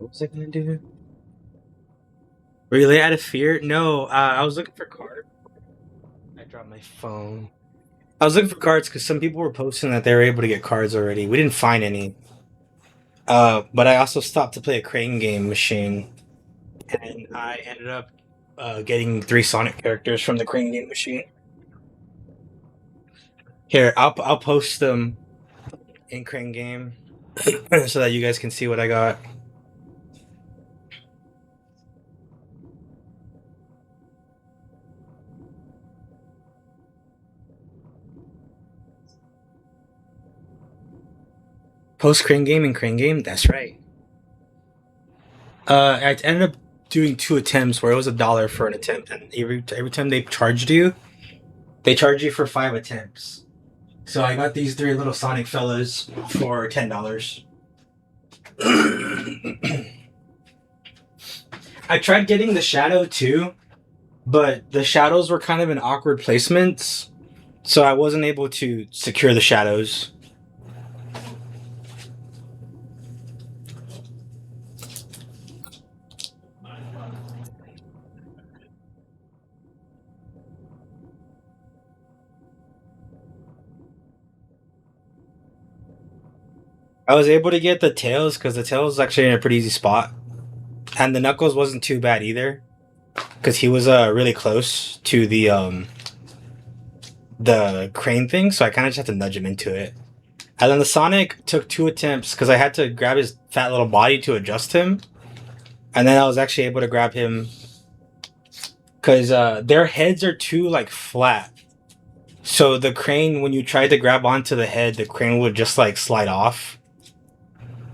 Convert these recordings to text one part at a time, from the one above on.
What was I gonna do? Relay out of fear? No, I was looking for cards. I dropped my phone. I was looking for cards because some people were posting that they were able to get cards already. We didn't find any. But I also stopped to play a crane game machine, and I ended up getting 3 Sonic characters from the crane game machine. Here, I'll post them in crane game so that you guys can see what I got. Post crane game and crane game. That's right. I ended up doing 2 attempts where it was $1 for an attempt, and every time they charged you, they charge you for 5 attempts. So I got these 3 little Sonic fellas for $10. I tried getting the shadow too, but the shadows were kind of in awkward placements, so I wasn't able to secure the shadows. I was able to get the tails because the tails was actually in a pretty easy spot, and the Knuckles wasn't too bad either because he was really close to the crane thing, so I kind of just had to nudge him into it. And then the Sonic took 2 attempts because I had to grab his fat little body to adjust him, and then I was actually able to grab him because their heads are too like flat. So the crane, when you tried to grab onto the head, the crane would just like slide off.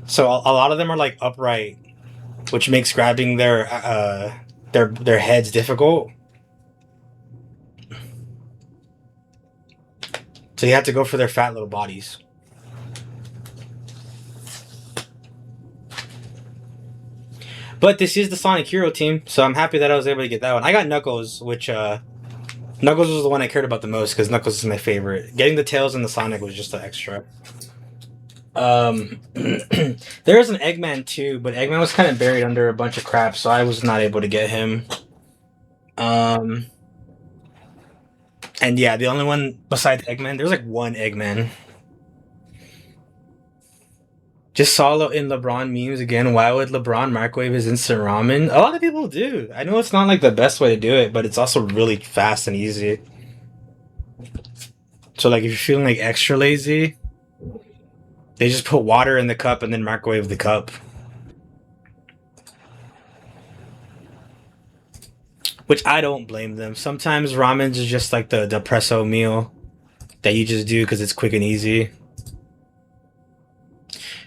So a lot of them are like upright, which makes grabbing their heads difficult. So you have to go for their fat little bodies. But this is the Sonic Hero team, so I'm happy that I was able to get that one. I got Knuckles, which Knuckles was the one I cared about the most because Knuckles is my favorite. Getting the tails and the Sonic was just an extra. There is an Eggman too, but Eggman was kind of buried under a bunch of crap, so I was not able to get him. Um, and yeah, the only one besides Eggman, there's like one Eggman. Just saw in LeBron memes again. Why would LeBron microwave his instant ramen? A lot of people do. I know it's not like the best way to do it, but it's also really fast and easy. So like if you're feeling like extra lazy, they just put water in the cup and then microwave the cup. Which I don't blame them. Sometimes ramen's is just like the presso meal that you just do because it's quick and easy.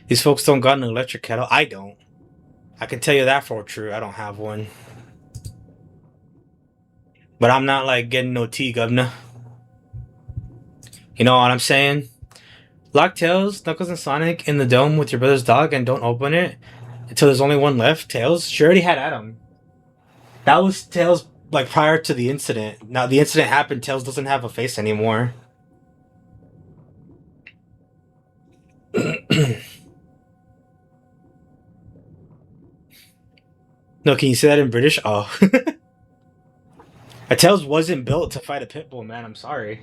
These folks don't got an electric kettle. I don't. I can tell you that for true. I don't have one. But I'm not like getting no tea, governor. You know what I'm saying? Lock Tails, Knuckles, and Sonic in the dome with your brother's dog and don't open it until there's only one left. Tails? She already had Adam. That was Tails like prior to the incident. Now the incident happened, Tails doesn't have a face anymore. No, can you say that in British? Oh. A Tails wasn't built to fight a pit bull, man. I'm sorry.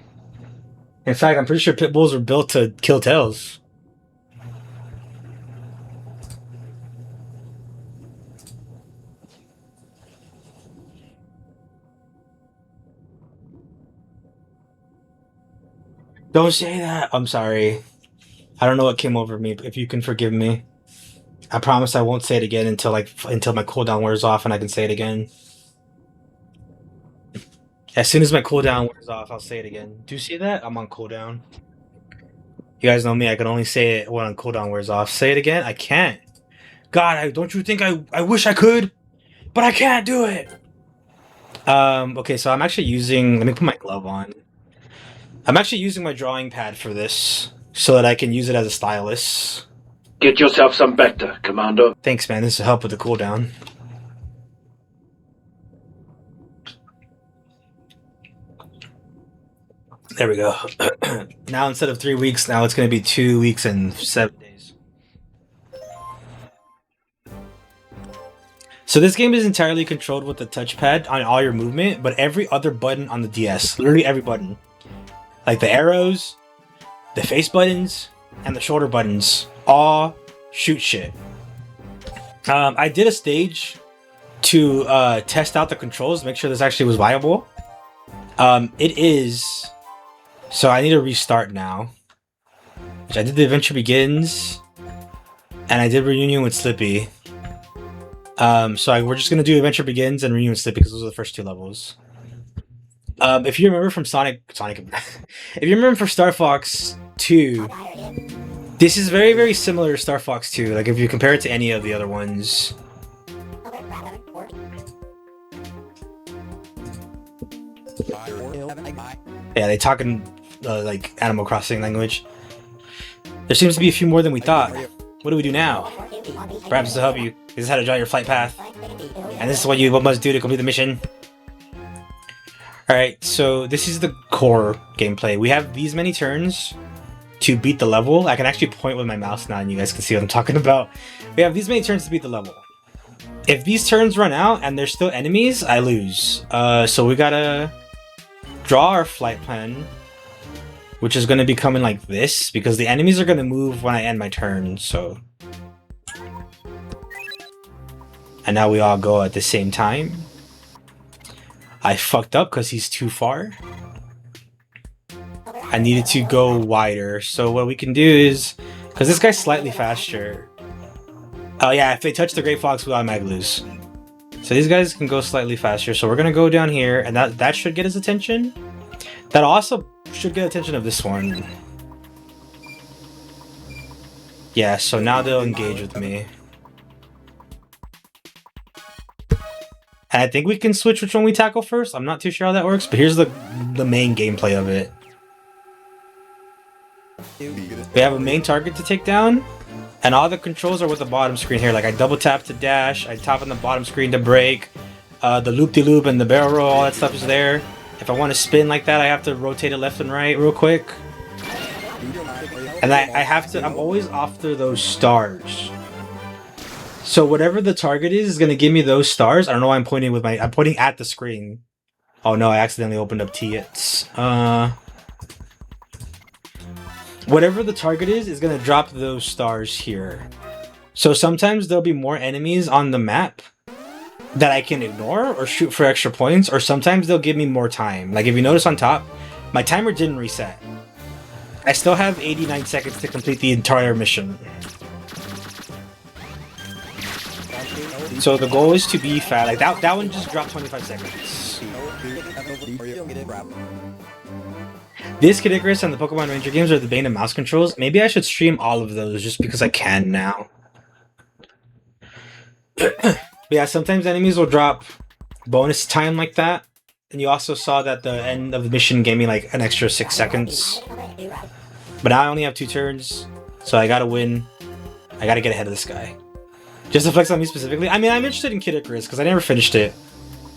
In fact, I'm pretty sure pit bulls were built to kill Tails. Don't say that. I'm sorry. I don't know what came over me. If you can forgive me, I promise I won't say it again until my cooldown wears off and I can say it again. As soon as my cooldown wears off, I'll say it again. Do you see that? I'm on cooldown. You guys know me. I can only say it when cooldown wears off. Say it again. I can't. God, don't you think I wish I could, but I can't do it. Okay, so I'm actually using. Let me put my glove on. I'm actually using my drawing pad for this so that I can use it as a stylus. Get yourself some Bacta, Commander. Thanks, man. This will help with the cooldown. There we go. Now instead of 3 weeks, now it's going to be 2 weeks and 7 days. So this game is entirely controlled with the touchpad on all your movement, but every other button on the DS, literally every button, like the arrows, the face buttons, and the shoulder buttons, all shoot shit. I did a stage to test out the controls, make sure this actually was viable. It is. So I need to restart now. Which I did the Adventure Begins, and I did Reunion with Slippy. We're just gonna do Adventure Begins and Reunion with Slippy because those are the first 2 levels. If you remember from Sonic, if you remember from Star Fox 2, this is very, very similar to Star Fox 2. Like if you compare it to any of the other ones. Yeah, they talk in like Animal Crossing language. There seems to be a few more than we thought. What do we do now? Perhaps to help you, this is how to draw your flight path. And this is what you must do to complete the mission. Alright, so this is the core gameplay. We have these many turns to beat the level. I can actually point with my mouse now and you guys can see what I'm talking about. We have these many turns to beat the level. If these turns run out and there's still enemies, I lose. So we gotta draw our flight plan, which is going to be coming like this, because the enemies are going to move when I end my turn, so... And now we all go at the same time. I fucked up because he's too far. I needed to go wider, so what we can do is... Because this guy's slightly faster. Oh yeah, if they touch the Great Fox, we automatically lose. So these guys can go slightly faster, so we're going to go down here, and that should get his attention. That also should get attention of this one. Yeah, so now they'll engage with me. And I think we can switch which one we tackle first. I'm not too sure how that works, but here's the main gameplay of it. We have a main target to take down, and all the controls are with the bottom screen here. Like I double tap to dash, I tap on the bottom screen to brake, the loop-de-loop and the barrel roll, all that stuff is there. If I want to spin like that, I have to rotate it left and right real quick. And I'm always after those stars. So whatever the target is going to give me those stars. I don't know why I'm pointing I'm pointing at the screen. Oh no, I accidentally opened up T-its. Whatever the target is going to drop those stars here. So sometimes there'll be more enemies on the map that I can ignore or shoot for extra points, or sometimes they'll give me more time. Like if you notice on top, my timer didn't reset. I still have 89 seconds to complete the entire mission. So the goal is to be fast. Like that one just dropped 25 seconds. This Kid Icarus and the Pokemon Ranger games are the bane of mouse controls. Maybe I should stream all of those just because I can now. Yeah, sometimes enemies will drop bonus time like that. And you also saw that the end of the mission gave me like an extra 6 seconds. But now I only have 2 turns, so I gotta win. I gotta get ahead of this guy. Just to flex on me specifically. I mean, I'm interested in Kid Icarus because I never finished it.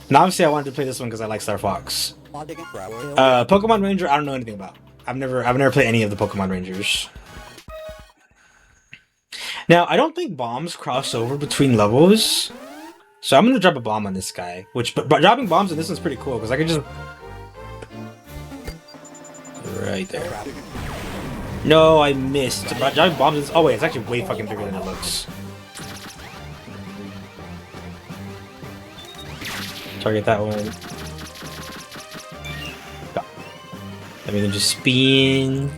And obviously I wanted to play this one because I like Star Fox. Pokemon Ranger, I don't know anything about. I've never played any of the Pokemon Rangers. Now, I don't think bombs cross over between levels. So I'm gonna drop a bomb on this guy. But dropping bombs on this one's pretty cool because I can just... Right there. No, I missed. Dropping bombs is... Oh wait, it's actually way fucking bigger than it looks. Target that one. I mean, just spin.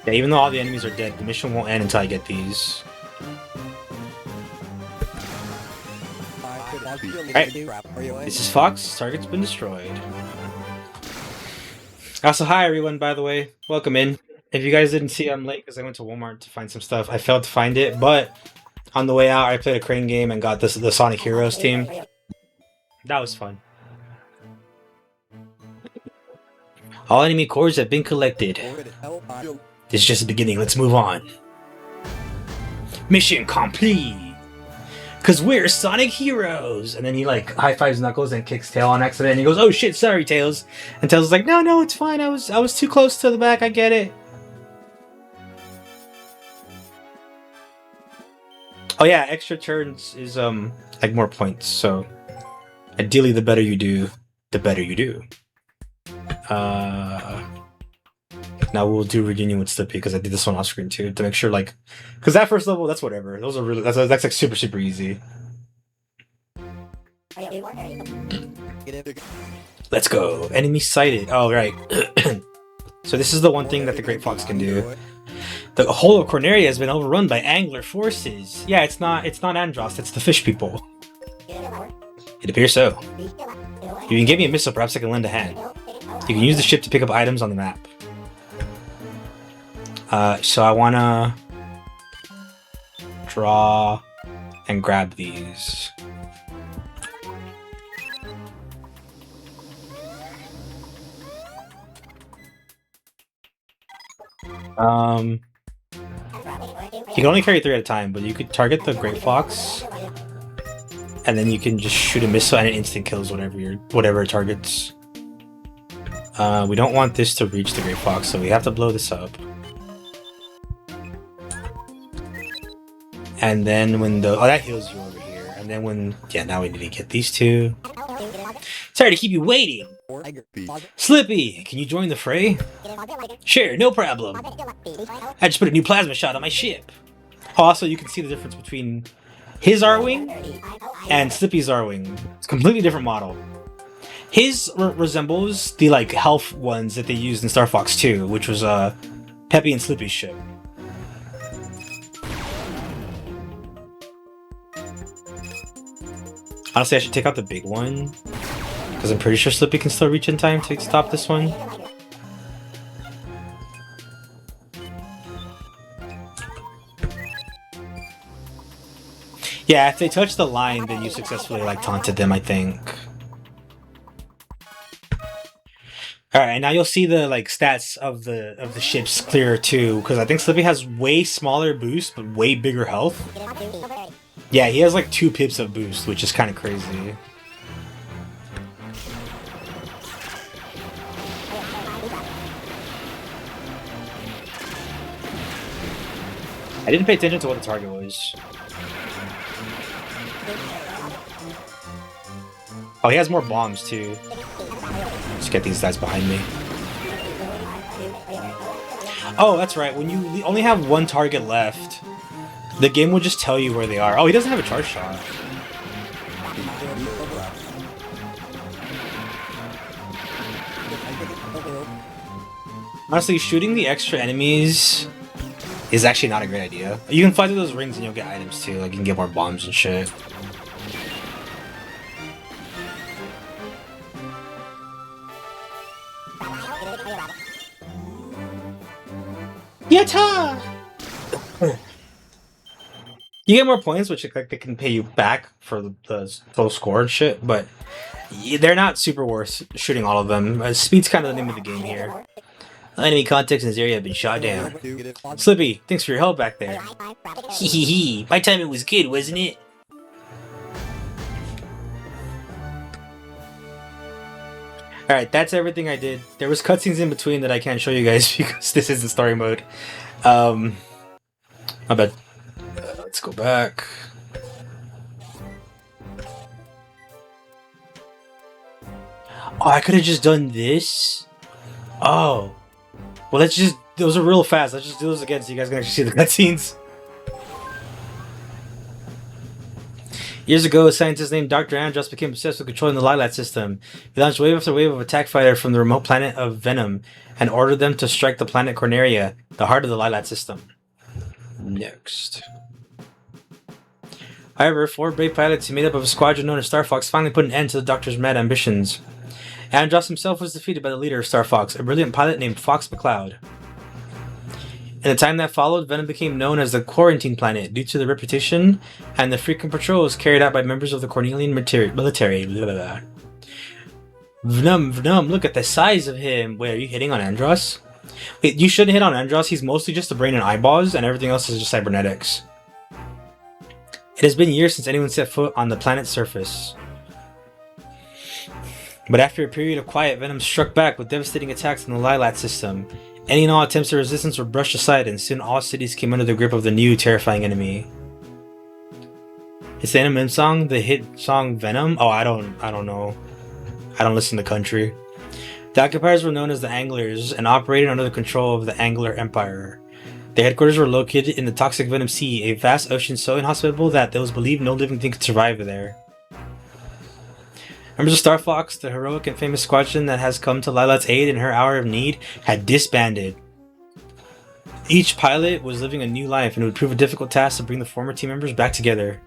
Yeah, even though all the enemies are dead, the mission won't end until I get these. Alright, this is Fox. Target's been destroyed. Also, hi everyone, by the way. Welcome in. If you guys didn't see, I'm late because I went to Walmart to find some stuff. I failed to find it, but on the way out, I played a crane game and got the Sonic Heroes team. That was fun. All enemy cores have been collected. This is just the beginning. Let's move on. Mission complete! Cause we're Sonic Heroes! And then he like high-fives Knuckles and kicks Tail on accident and he goes, "Oh shit, sorry Tails." And Tails is like, No, it's fine. I was too close to the back, I get it. Oh yeah, extra turns is like more points. So ideally, the better you do, the better you do. Now we'll do reunion with Slippy because I did this one off screen too to make sure like, because that first level, that's whatever. Those are really that's like super easy. Let's go. Enemy sighted. Oh right. So this is the one thing that the Great Fox can do. The whole of Corneria has been overrun by Angler forces. Yeah, it's not Andross, it's the fish people. It appears so. If you can give me a missile, perhaps I can lend a hand. You can use the ship to pick up items on the map. So I wanna draw and grab these. You can only carry 3 at a time, but you could target the Great Fox, and then you can just shoot a missile and it instant kills whatever it targets. We don't want this to reach the Great Fox, so we have to blow this up. And then when that heals you over here. And then now we need to get these two. Sorry to keep you waiting. Slippy, can you join the fray? Sure, no problem. I just put a new plasma shot on my ship. Also, you can see the difference between his R-Wing and Slippy's R-Wing. It's a completely different model. His resembles the like health ones that they used in Star Fox 2, which was Peppy and Slippy's ship. Honestly, I should take out the big one, because I'm pretty sure Slippy can still reach in time to stop this one. Yeah, if they touch the line, then you successfully like taunted them, I think. Alright, now you'll see the like stats of the ships clearer too, because I think Slippy has way smaller boost, but way bigger health. Yeah, he has like 2 pips of boost, which is kind of crazy. I didn't pay attention to what the target was. Oh, he has more bombs too. Let's get these guys behind me. Oh, that's right. When you only have 1 target left, the game will just tell you where they are. Oh, he doesn't have a charge shot. Honestly, shooting the extra enemies is actually not a great idea. You can fly through those rings and you'll get items too. Like you can get more bombs and shit. Yatta! You get more points, which like they can pay you back for the total score and shit, but they're not super worth shooting all of them. Speed's kind of the name of the game here. Enemy contacts in this area have been shot down. Slippy, thanks for your help back there. Hee hee hee, my time it was good, wasn't it? Alright, that's everything I did. There was cutscenes in between that I can't show you guys because this isn't story mode. My bad. Let's go back. Oh, I could have just done this? Oh. Well, let's just... Those are real fast. Let's just do those again so you guys can actually see the cutscenes. Years ago, a scientist named Dr. Andross became obsessed with controlling the Lylat system. He launched wave after wave of attack fighter from the remote planet of Venom and ordered them to strike the planet Corneria, the heart of the Lylat system. Next. However, 4 brave pilots made up of a squadron known as Star Fox finally put an end to the Doctor's mad ambitions. Andross himself was defeated by the leader of Star Fox, a brilliant pilot named Fox McCloud. In the time that followed, Venom became known as the Quarantine Planet due to the reputation and the frequent patrols carried out by members of the Cornelian military. Blah, blah, blah. Venom, look at the size of him. Wait, are you hitting on Andross? Wait, you shouldn't hit on Andross. He's mostly just the brain and eyeballs, and everything else is just cybernetics. It has been years since anyone set foot on the planet's surface. But after a period of quiet, Venom struck back with devastating attacks on the Lylat system. Any and all attempts at resistance were brushed aside, and soon all cities came under the grip of the new, terrifying enemy. It's the Eminem song, the hit song Venom. Oh, I don't know. I don't listen to country. The occupiers were known as the Anglers and operated under the control of the Angler Empire. Their headquarters were located in the Toxic Venom Sea, a vast ocean so inhospitable that it was believed no living thing could survive there. Members of Star Fox, the heroic and famous squadron that has come to Lilat's aid in her hour of need, had disbanded. Each pilot was living a new life, and it would prove a difficult task to bring the former team members back together.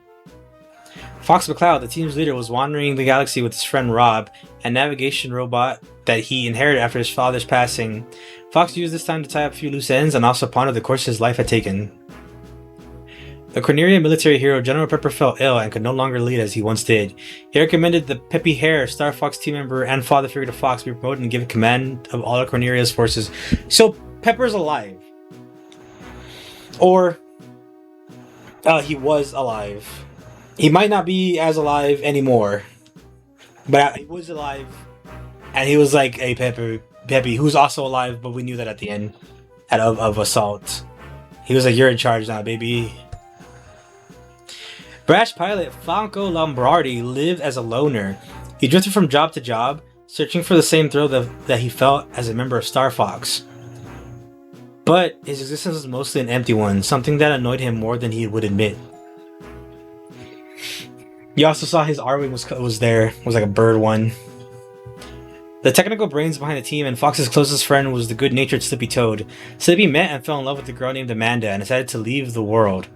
Fox McCloud, the team's leader, was wandering the galaxy with his friend Rob, a navigation robot that he inherited after his father's passing. Fox used this time to tie up a few loose ends and also ponder the course his life had taken. The Corneria military hero General Pepper fell ill and could no longer lead as he once did. He recommended the Peppy Hare, Star Fox team member and father figure to Fox, be promoted and given command of all of Corneria's forces. So Pepper's alive. Or he was alive. He might not be as alive anymore, but he was alive, and he was like a Peppy, who's also alive, but we knew that at the end of Assault. He was like, "You're in charge now, baby." Brash pilot Franco Lombardi lived as a loner. He drifted from job to job, searching for the same thrill that he felt as a member of Star Fox. But his existence was mostly an empty one, something that annoyed him more than he would admit. You also saw his R-Wing was there, was like a bird one. The technical brains behind the team and Fox's closest friend was the good-natured Slippy Toad. Slippy met and fell in love with a girl named Amanda and decided to leave the world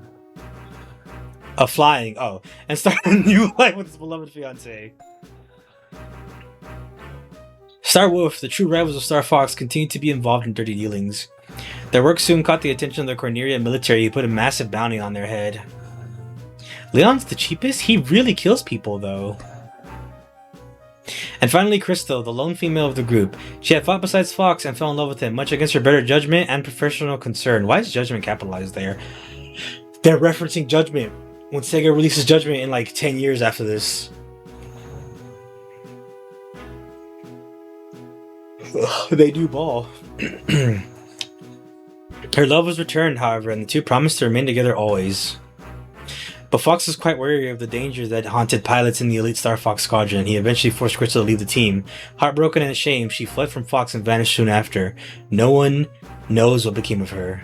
of flying, and start a new life with his beloved fiancée. Star Wolf, the true rivals of Star Fox, continued to be involved in dirty dealings. Their work soon caught the attention of the Corneria military, who put a massive bounty on their head. Leon's the cheapest? He really kills people, though. And finally, Crystal, the lone female of the group. She had fought besides Fox and fell in love with him, much against her better judgment and professional concern. Why is judgment capitalized there? They're referencing Judgment when Sega releases Judgment in like 10 years after this. They do ball. Her love was returned, however, and the two promised to remain together always. But Fox was quite wary of the dangers that haunted pilots in the elite Star Fox squadron. He eventually forced Crystal to leave the team. Heartbroken and ashamed, she fled from Fox and vanished soon after. No one knows what became of her.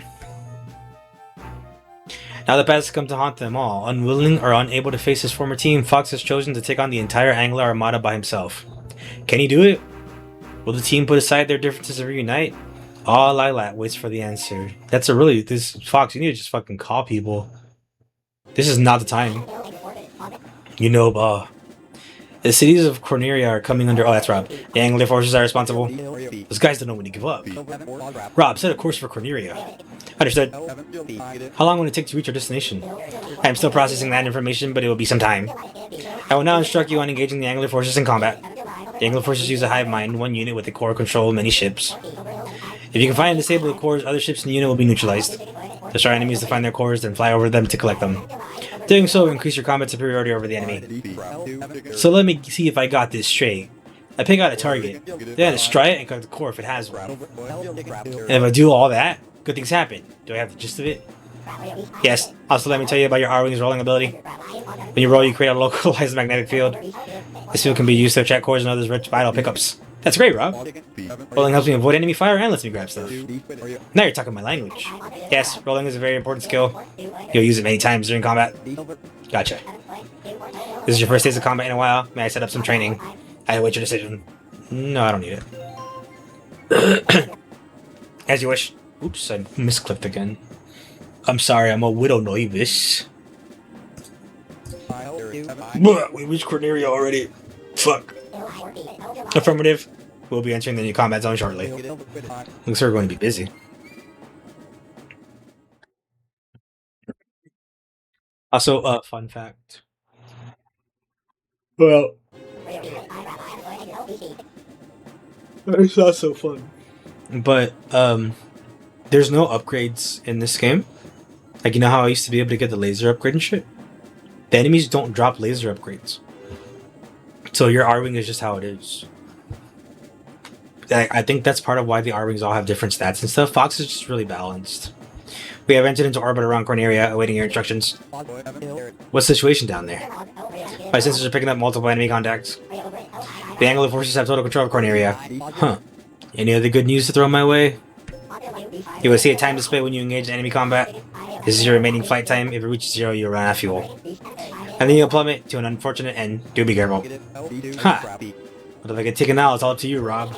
Now the past has come to haunt them all. Unwilling or unable to face his former team, Fox has chosen to take on the entire Angler Armada by himself. Can he do it? Will the team put aside their differences and reunite? All Lilat waits for the answer. This Fox, you need to just fucking call people. This is not the time. The cities of Corneria are coming under... Oh, that's Rob. The Angler forces are responsible. Those guys don't know when to give up. Rob, set a course for Corneria. Understood. How long will it take to reach our destination? I am still processing that information, but it will be some time. I will now instruct you on engaging the Angler forces in combat. The Angler forces use a hive mind, one unit with a core control of many ships. If you can find and disable the cores, other ships in the unit will be neutralized. Destroy enemies to find their cores, then fly over them to collect them. Doing so will increase your combat superiority over the enemy. So let me see if I got this straight. I pick out a target, then destroy it and collect the core if it has one. And if I do all that, good things happen. Do I have the gist of it? Yes. Also, let me tell you about your R-Wing's rolling ability. When you roll, you create a localized magnetic field. This field can be used to attract cores and others rich vital pickups. That's great, Rob. Rolling helps me avoid enemy fire and lets me grab stuff. Now you're talking my language. Yes, rolling is a very important skill. You'll use it many times during combat. Gotcha. This is your first taste of combat in a while. May I set up some training? I await your decision. No, I don't need it. As you wish. Oops, I misclicked again. I'm sorry, I'm a widow novice. We reached Corneria already. Fuck. Affirmative. We'll be entering the new combat zone shortly. Looks like we're going to be busy. Also, fun fact. Well, it's not so fun. But, there's no upgrades in this game. Like, you know how I used to be able to get the laser upgrade and shit? The enemies don't drop laser upgrades. So your R-Wing is just how it is. I think that's part of why the R-Wings all have different stats and stuff. Fox is just really balanced. We have entered into orbit around Corneria, awaiting your instructions. What's the situation down there? My sensors are picking up multiple enemy contacts. The Anglo forces have total control of Corneria. Huh. Any other good news to throw my way? You will see a time display when you engage in enemy combat. This is your remaining flight time. If it reaches 0, you'll run out of fuel. And then you'll plummet to an unfortunate end. Do be careful. Ha! What if I get taken out? It's all up to you, Rob.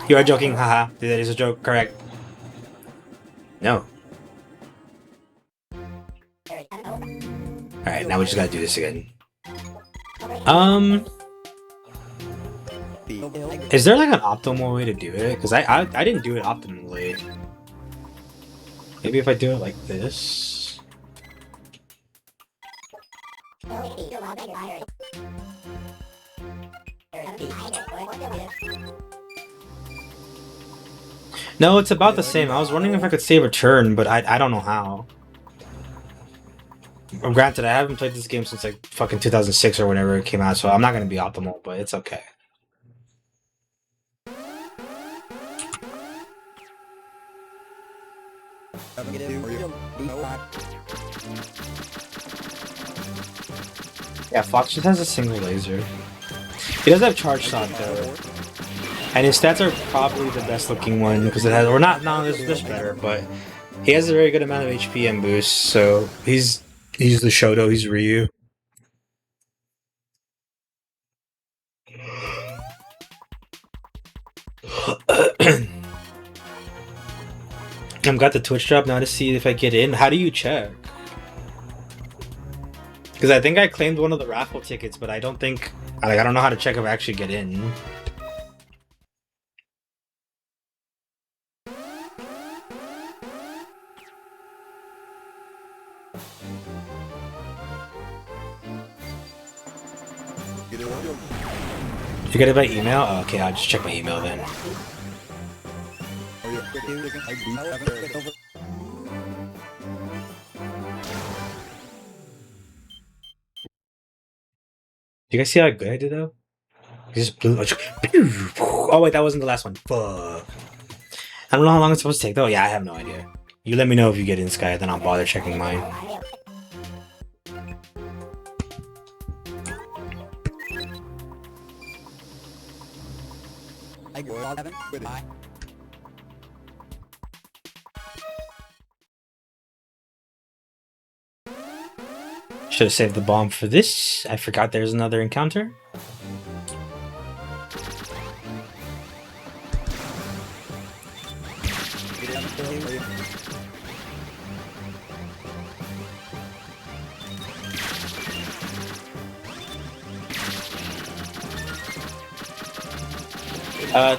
You are joking, haha. That is a joke, correct? No. Alright, now we just gotta do this again. Is there like an optimal way to do it? Because I didn't do it optimally. Maybe if I do it like this. No, it's about the same. I was wondering if I could save a turn, but I don't know how. Granted, I haven't played this game since like fucking 2006 or whenever it came out, so I'm not gonna be optimal, but it's okay. Yeah, Fox just has a single laser. He does have charge shot though, and his stats are probably the best looking one because it has, or not. No, there's better, but he has a very good amount of HP and boost. So he's the Shoto. He's Ryu. I've got the Twitch drop now to see if I get in. How do you check? Because I think I claimed one of the raffle tickets, but I don't think... I don't know how to check if I actually get in. Did you get it by email? Oh, okay, I'll just check my email then. Do you guys see how good I did though? Just blew. Oh wait, that wasn't the last one. Fuck. I don't know how long it's supposed to take though. Yeah, I have no idea. You let me know if you get in, Sky, then I'll bother checking mine. Should have saved the bomb for this. I forgot there's another encounter.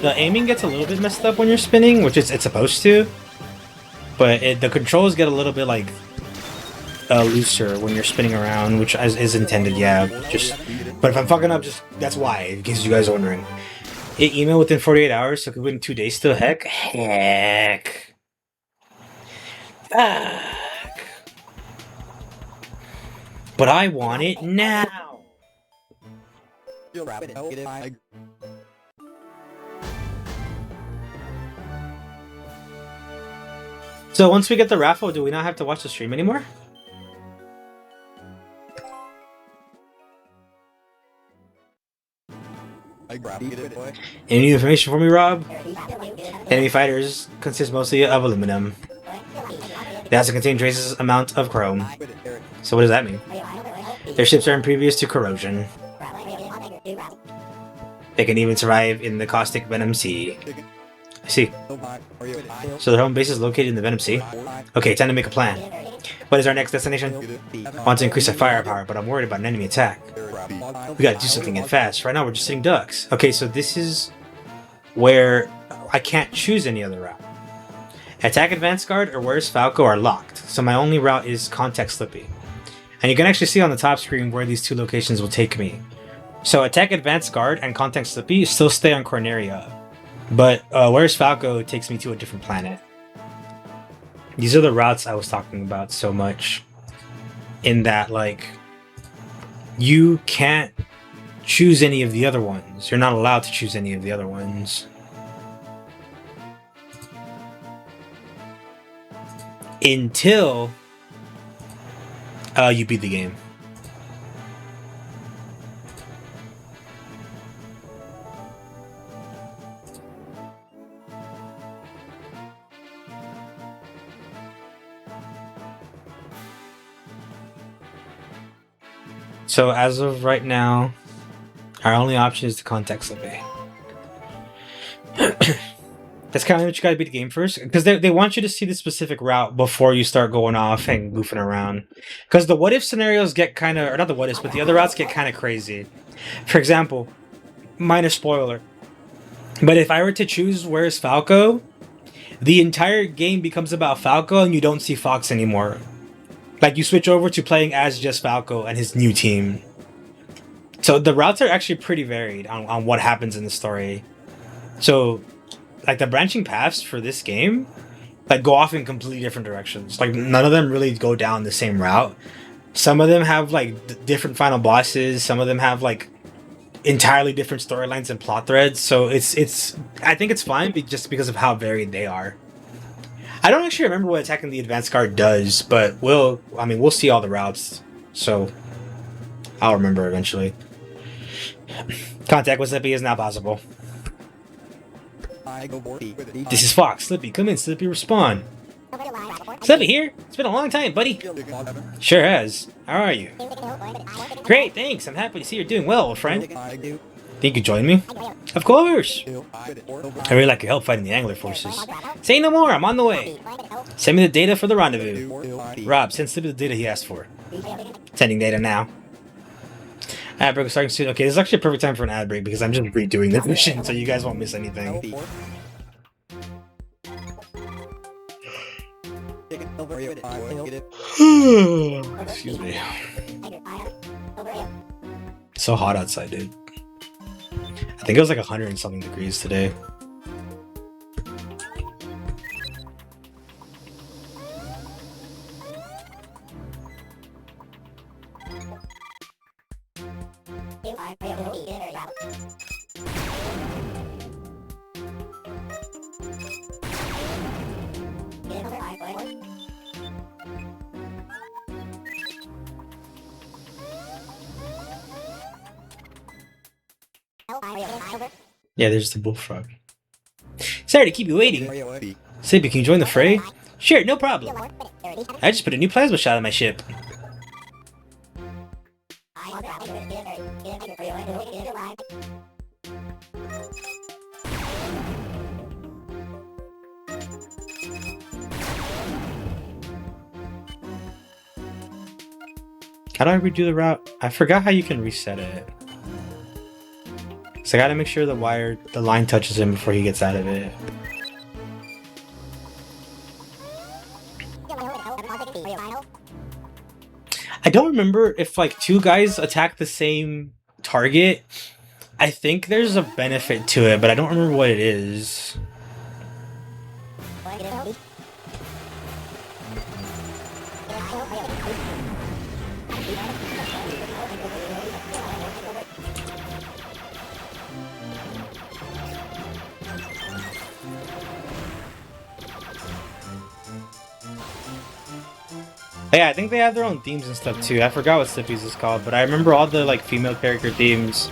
The aiming gets a little bit messed up when you're spinning, which it's supposed to, but the controls get a little bit like looser when you're spinning around, which is intended. Yeah, but if I'm fucking up, just that's why. In case you guys are wondering, email within 48 hours, so it could win 2 days still. Heck. But I want it now. So once we get the raffle, do we not have to watch the stream anymore? Any information for me, Rob? Enemy fighters consist mostly of aluminum. They also contain traces amount of chrome. So what does that mean? Their ships are impervious to corrosion. They can even survive in the caustic Venom Sea. I see. So their home base is located in the Venom Sea. Okay, time to make a plan. What is our next destination? I want to increase our firepower, but I'm worried about an enemy attack. We gotta do something and fast. Right now we're just sitting ducks. Okay, so this is where I can't choose any other route. Attack Advance Guard or Where's Falco are locked, so my only route is Contact Slippy. And you can actually see on the top screen where these 2 locations will take me. So Attack Advance Guard and Contact Slippy still stay on Corneria, but Where's Falco takes me to a different planet. These are the routes I was talking about so much, in that, like, you can't choose any of the other ones. You're not allowed to choose any of the other ones. until you beat the game. So as of right now, our only option is to contact Slippy. That's kind of what you gotta beat the game first, because they want you to see the specific route before you start going off and goofing around. Because the what if scenarios get kind of, or not the what ifs, but the other routes get kind of crazy. For example, minor spoiler, but if I were to choose Where's Falco, the entire game becomes about Falco and you don't see Fox anymore. Like you switch over to playing as just Falco and his new team. So the routes are actually pretty varied on what happens in the story. So like the branching paths for this game like go off in completely different directions. Like none of them really go down the same route. Some of them have like different final bosses. Some of them have like entirely different storylines and plot threads. So it's I think it's fine just because of how varied they are. I don't actually remember what attacking the advanced guard does, but we'll see all the routes. So I'll remember eventually. Contact with Slippy is now possible. This is Fox. Slippy, come in. Slippy, respond. Slippy here. It's been a long time, buddy. Sure has. How are you? Great, thanks. I'm happy to see you're doing well, old friend. Think you join me? Of course. I really like your help fighting the Angler forces. Say no more. I'm on the way. Send me the data for the rendezvous. Rob, send Slippy the data he asked for. Sending data now. Ad break starting soon. Okay, this is actually a perfect time for an ad break because I'm just redoing this mission, so you guys won't miss anything. Excuse me. It's so hot outside, dude. I think it was like 100 and something degrees today. Yeah, there's the bullfrog. Sorry to keep you waiting. Slippy, can you join the fray? Sure, no problem. I just put a new plasma shot on my ship. How do I redo the route? I forgot how you can reset it. So I gotta make sure the line touches him before he gets out of it. I don't remember if like two guys attack the same target. I think there's a benefit to it, but I don't remember what it is. Yeah, I think they have their own themes and stuff too. I forgot what Slippy's is called, but I remember all the like female character themes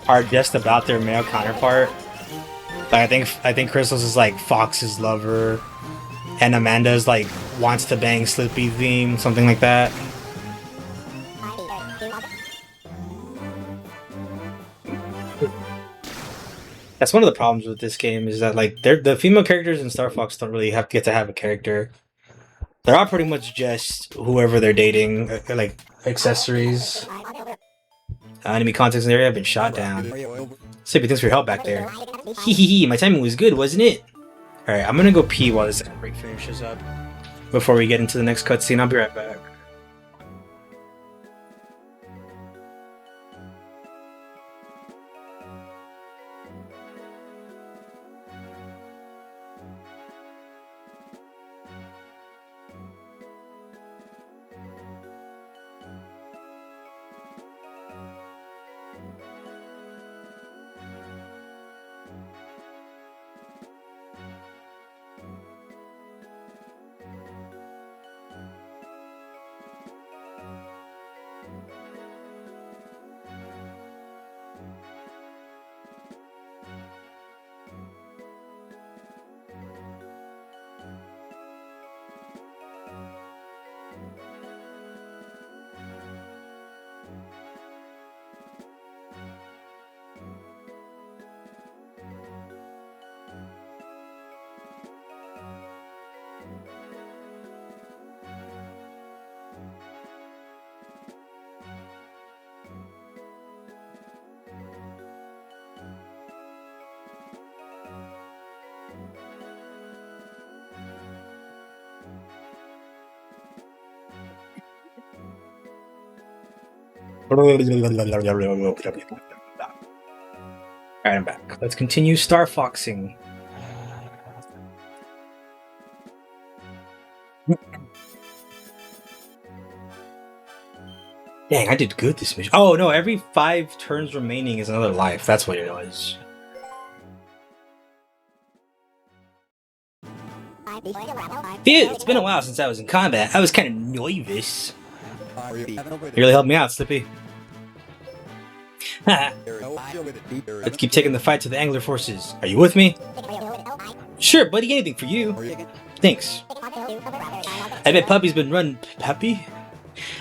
are just about their male counterpart. Like I think Crystal's is like Fox's lover, and Amanda's like wants to bang Slippy theme, something like that. That's one of the problems with this game is that like the female characters in Star Fox don't really get to have a character. They're all pretty much just whoever they're dating, like accessories. Enemy contacts in the area have been shot down. Slippy, thanks for your help back there. Hee hee hee, my timing was good, wasn't it? Alright, I'm gonna go pee while this ad break finishes up. Before we get into the next cutscene, I'll be right back. Alright, I'm back. Let's continue Star Foxing. Dang, I did good this mission. Oh no, every 5 turns remaining is another life. That's what it was. Phew, it's been a while since I was in combat. I was kind of nervous. You really helped me out, Slippy. Let's keep taking the fight to the Angler forces. Are you with me? Sure, buddy, anything for you. Thanks. I bet Puppy's been run... Puppy?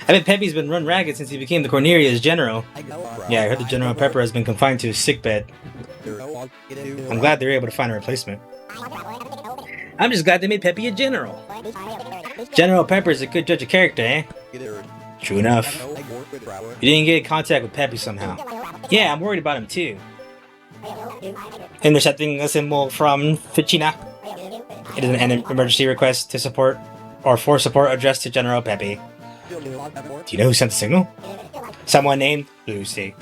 I bet Peppy's been run ragged since he became the Corneria's general. Yeah, I heard the General Pepper has been confined to his sickbed. I'm glad they're able to find a replacement. I'm just glad they made Peppy a general. General Pepper's a good judge of character, eh? True enough. You didn't get in contact with Peppy somehow. Yeah, I'm worried about him too. Intercepting a symbol from Ficina. It is an emergency request to support, or for support addressed to General Peppy. Do you know who sent the signal? Someone named Lucy.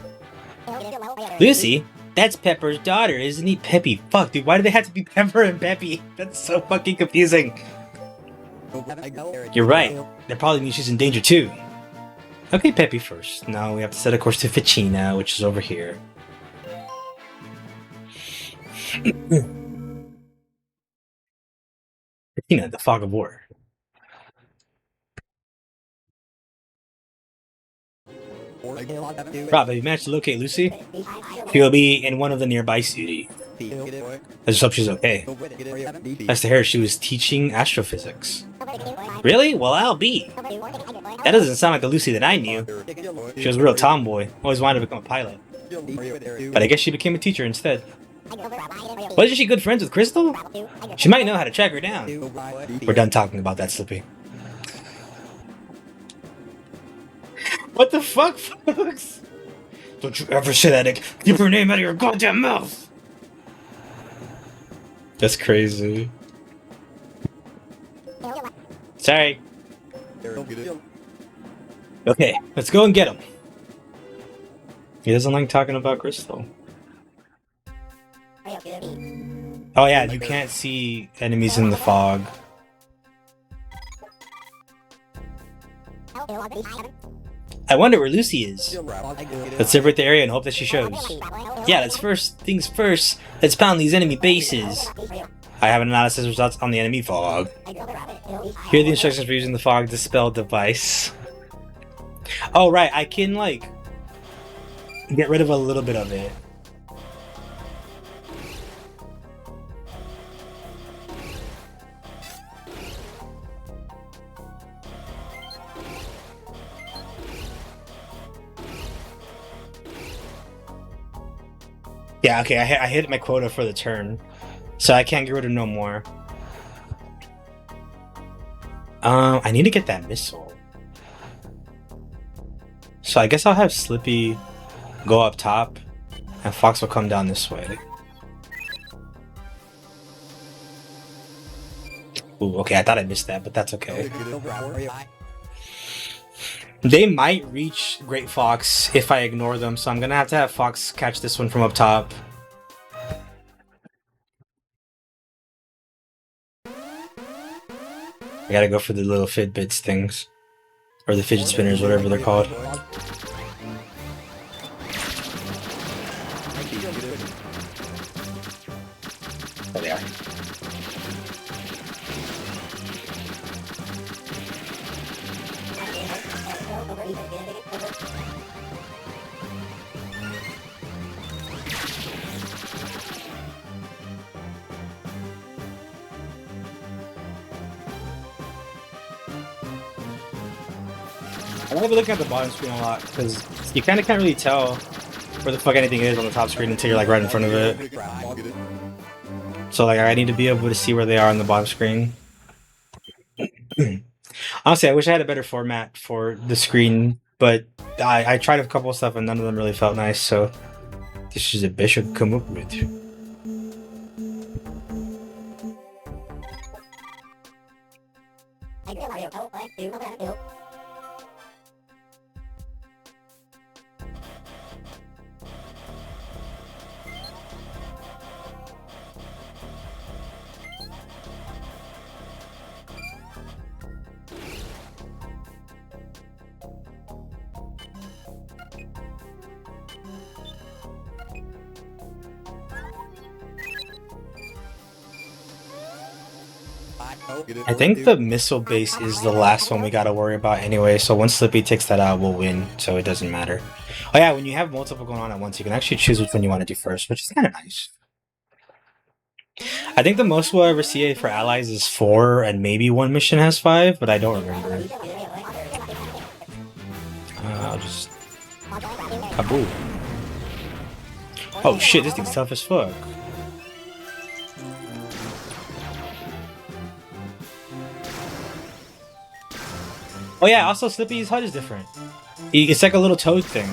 Lucy? That's Pepper's daughter, isn't he? Peppy. Fuck, dude, why do they have to be Pepper and Peppy? That's so fucking confusing. You're right. That probably means she's in danger too. Okay, Peppy first. Now we have to set a course to Ficina, which is over here. Ficina, the Fog of War. Rob, have you managed to locate Lucy? She'll be in one of the nearby cities. I just hope she's okay. As to her, she was teaching astrophysics. Really? Well, I'll be. That doesn't sound like the Lucy that I knew. She was a real tomboy. Always wanted to become a pilot. But I guess she became a teacher instead. Wasn't she good friends with Crystal? She might know how to track her down. We're done talking about that, Slippy. What the fuck, folks? Don't you ever say that again. Keep her name out of your goddamn mouth. That's crazy. Sorry. Okay, let's go and get him. He doesn't like talking about Crystal. Oh yeah, you can't see enemies in the fog. I wonder where Lucy is. Let's separate the area and hope that she shows. Yeah, let's first things first. Let's pound these enemy bases. I have an analysis results on the enemy fog. Here are the instructions for using the fog dispel device. Oh right, I can like get rid of a little bit of it. Yeah, okay, I hit my quota for the turn, so I can't get rid of no more. I need to get that missile. So I guess I'll have Slippy go up top, and Fox will come down this way. Ooh, okay, I thought I missed that, but that's okay. They might reach Great Fox if I ignore them, so I'm gonna have to have Fox catch this one from up top. I gotta go for the little Fitbits things. Or the fidget spinners, whatever they're called. There they are. I'm gonna be looking at the bottom screen a lot because you kind of can't really tell where the fuck anything is on the top screen until you're like right in front of it. So like I need to be able to see where they are on the bottom screen. Honestly, I wish I had a better format for the screen, but I tried a couple of stuff and none of them really felt nice. So this is a bishop come up with. I think the missile base is the last one we gotta worry about anyway, so once Slippy takes that out, we'll win, so it doesn't matter. Oh yeah, when you have multiple going on at once, you can actually choose which one you want to do first, which is kind of nice. I think the most we'll ever see for allies is 4, and maybe one mission has 5, but I don't remember. I'll just... Kaboom. Oh shit, this thing's tough as fuck. Oh yeah, also Slippy's HUD is different. It's like a little toad thing.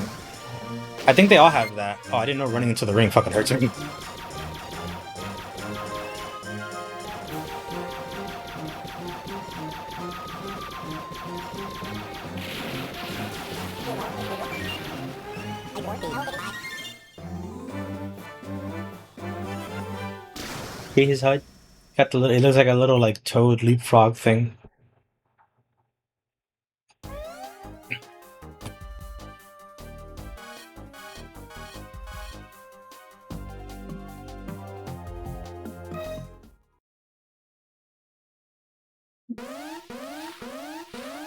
I think they all have that. Oh, I didn't know running into the ring fucking hurts me. See his HUD? Got the little, it looks like a little like toad leapfrog thing.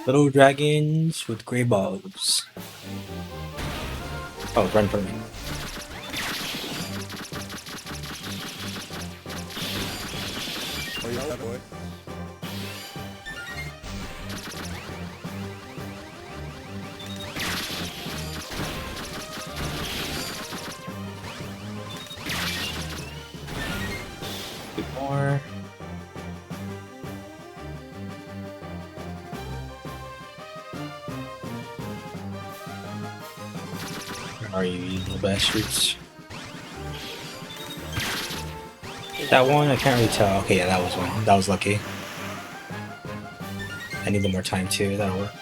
Little dragons with gray balls. Oh, run from me. Oh, yeah, that boy. Bit more. Where are you little bastards? That one, I can't really tell. Okay, yeah, that was one. That was lucky. I need a little more time too, that'll work.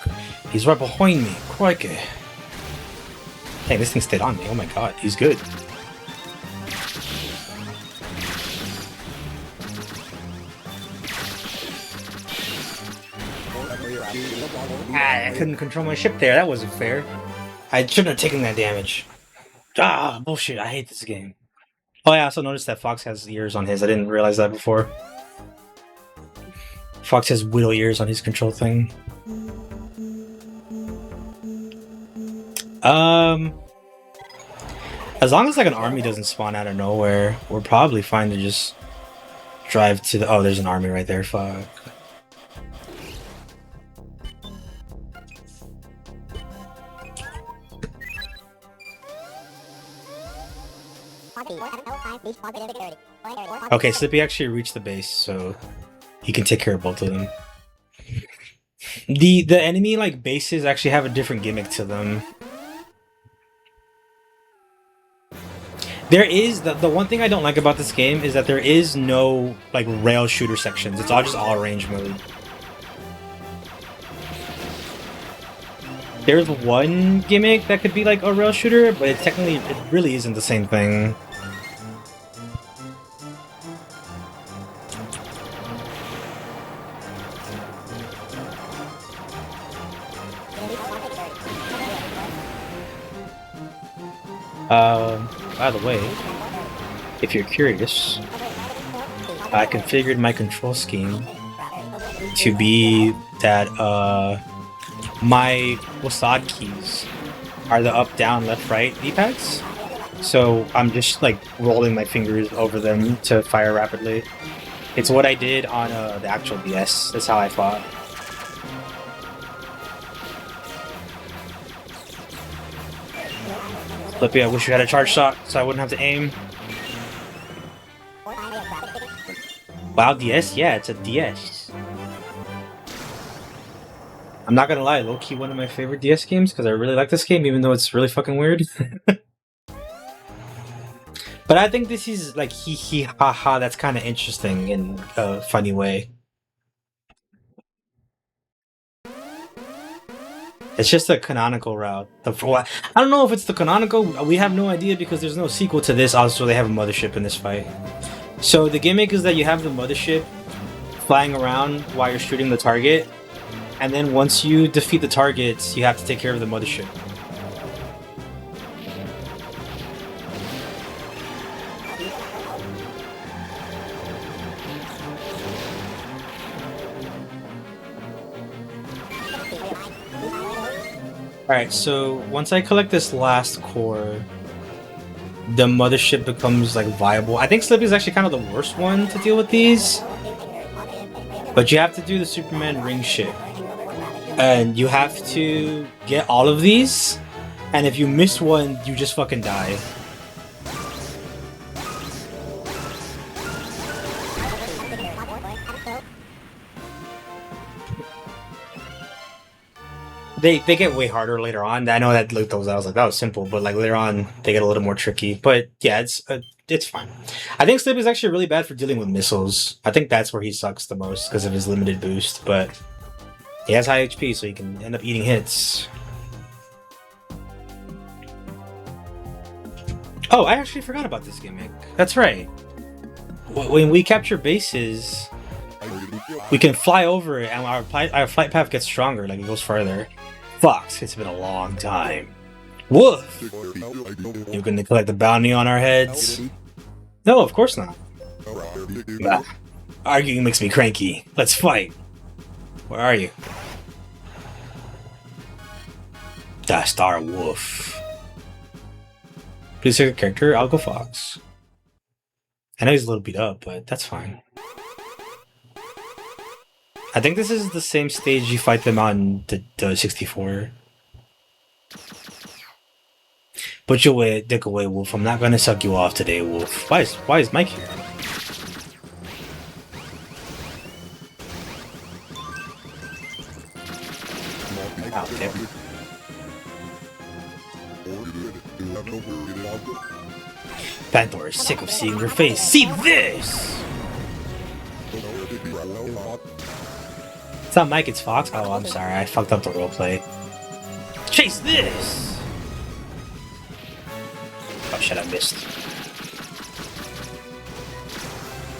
He's right behind me, crikey. Hey, this thing stayed on me, oh my god, he's good. I couldn't control my ship there, that wasn't fair. I shouldn't have taken that damage. Ah, bullshit, I hate this game. Oh yeah, I also noticed that Fox has ears on his. I didn't realize that before. Fox has widow ears on his control thing. As long as like an army doesn't spawn out of nowhere, we're probably fine to just drive to the... Oh, there's an army right there, fuck. Okay, Slippy actually reached the base, so he can take care of both of them. The enemy like bases actually have a different gimmick to them. There is the one thing I don't like about this game is that there is no like rail shooter sections. It's all just all range mode. There's one gimmick that could be like a rail shooter, but it really isn't the same thing. By the way, if you're curious, I configured my control scheme to be that my WASD keys are the up, down, left, right D-pads. So I'm just like rolling my fingers over them to fire rapidly. It's what I did on the actual DS. That's how I fought. Flippy, I wish you had a charge shot so I wouldn't have to aim. Wow, DS? Yeah, it's a DS. I'm not gonna lie, low-key one of my favorite DS games because I really like this game even though it's really fucking weird. But I think this is like hee hee ha ha, that's kind of interesting in a funny way. It's just a canonical route. I don't know if it's the canonical, we have no idea because there's no sequel to this. Also, they have a mothership in this fight. So the gimmick is that you have the mothership flying around while you're shooting the target. And then once you defeat the targets, you have to take care of the mothership. Alright, so once I collect this last core, the mothership becomes like viable. I think Slippy is actually kind of the worst one to deal with these. But you have to do the Superman ring shit. And you have to get all of these. And if you miss one, you just fucking die. They get way harder later on. I know that looked those. I was like, that was simple, but like later on, they get a little more tricky. But yeah, it's fine. I think Slip is actually really bad for dealing with missiles. I think that's where he sucks the most because of his limited boost. But he has high HP, so he can end up eating hits. Oh, I actually forgot about this gimmick. That's right. When we capture bases, we can fly over it, and our flight path gets stronger. Like it goes farther. Fuck, it's been a long time. Woof! You gonna collect the bounty on our heads? No, of course not. Nah. Arguing makes me cranky. Let's fight. Where are you? Star Wolf. Please pick a character. I'll go Fox. I know he's a little beat up, but that's fine. I think this is the same stage you fight them on the 64. Put your dick away, Wolf. I'm not gonna suck you off today, Wolf. Why is Mike here? Oh, okay. Phantor is sick of seeing your face. See this! It's not Mike, it's Fox. Oh, I'm sorry. I fucked up the roleplay. Chase this! Oh shit, I missed.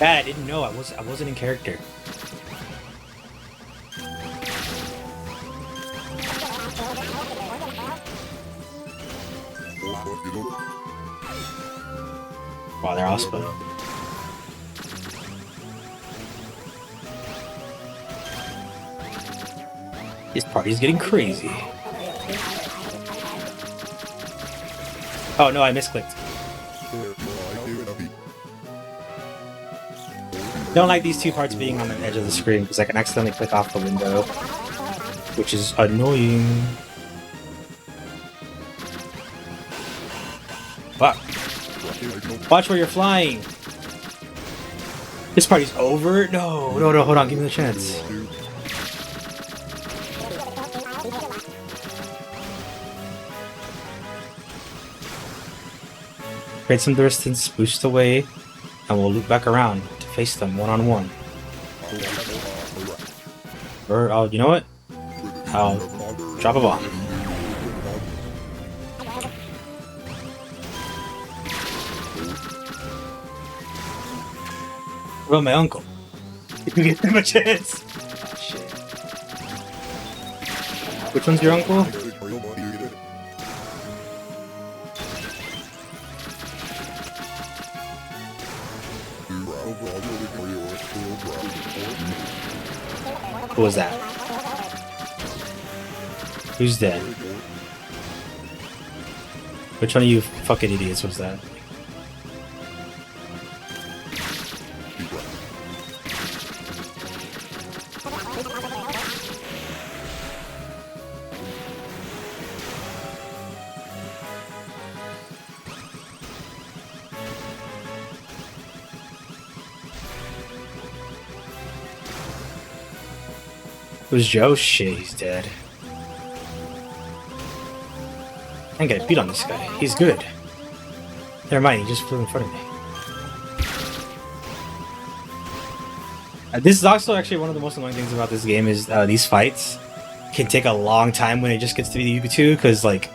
Bad, I didn't know. I wasn't in character. Wow, they're all split up. This party's getting crazy. Oh no, I misclicked. Don't like these two parts being on the edge of the screen because I can accidentally click off the window, which is annoying. Fuck. Watch where you're flying. This party's over? No, hold on, give me the chance. Create some distance, boost away, and we'll loop back around to face them one-on-one. Or, oh, you know what? I'll drop a bomb. What about my uncle? You can give him a chance. Oh, shit. Which one's your uncle? Who was that? Who's dead? Which one of you fucking idiots was that? Who's Joe? Shit, he's dead. I ain't gonna beat on this guy. He's good. Never mind, he just flew in front of me. This is also actually one of the most annoying things about this game is these fights can take a long time when it just gets to be the Yuka-2 because like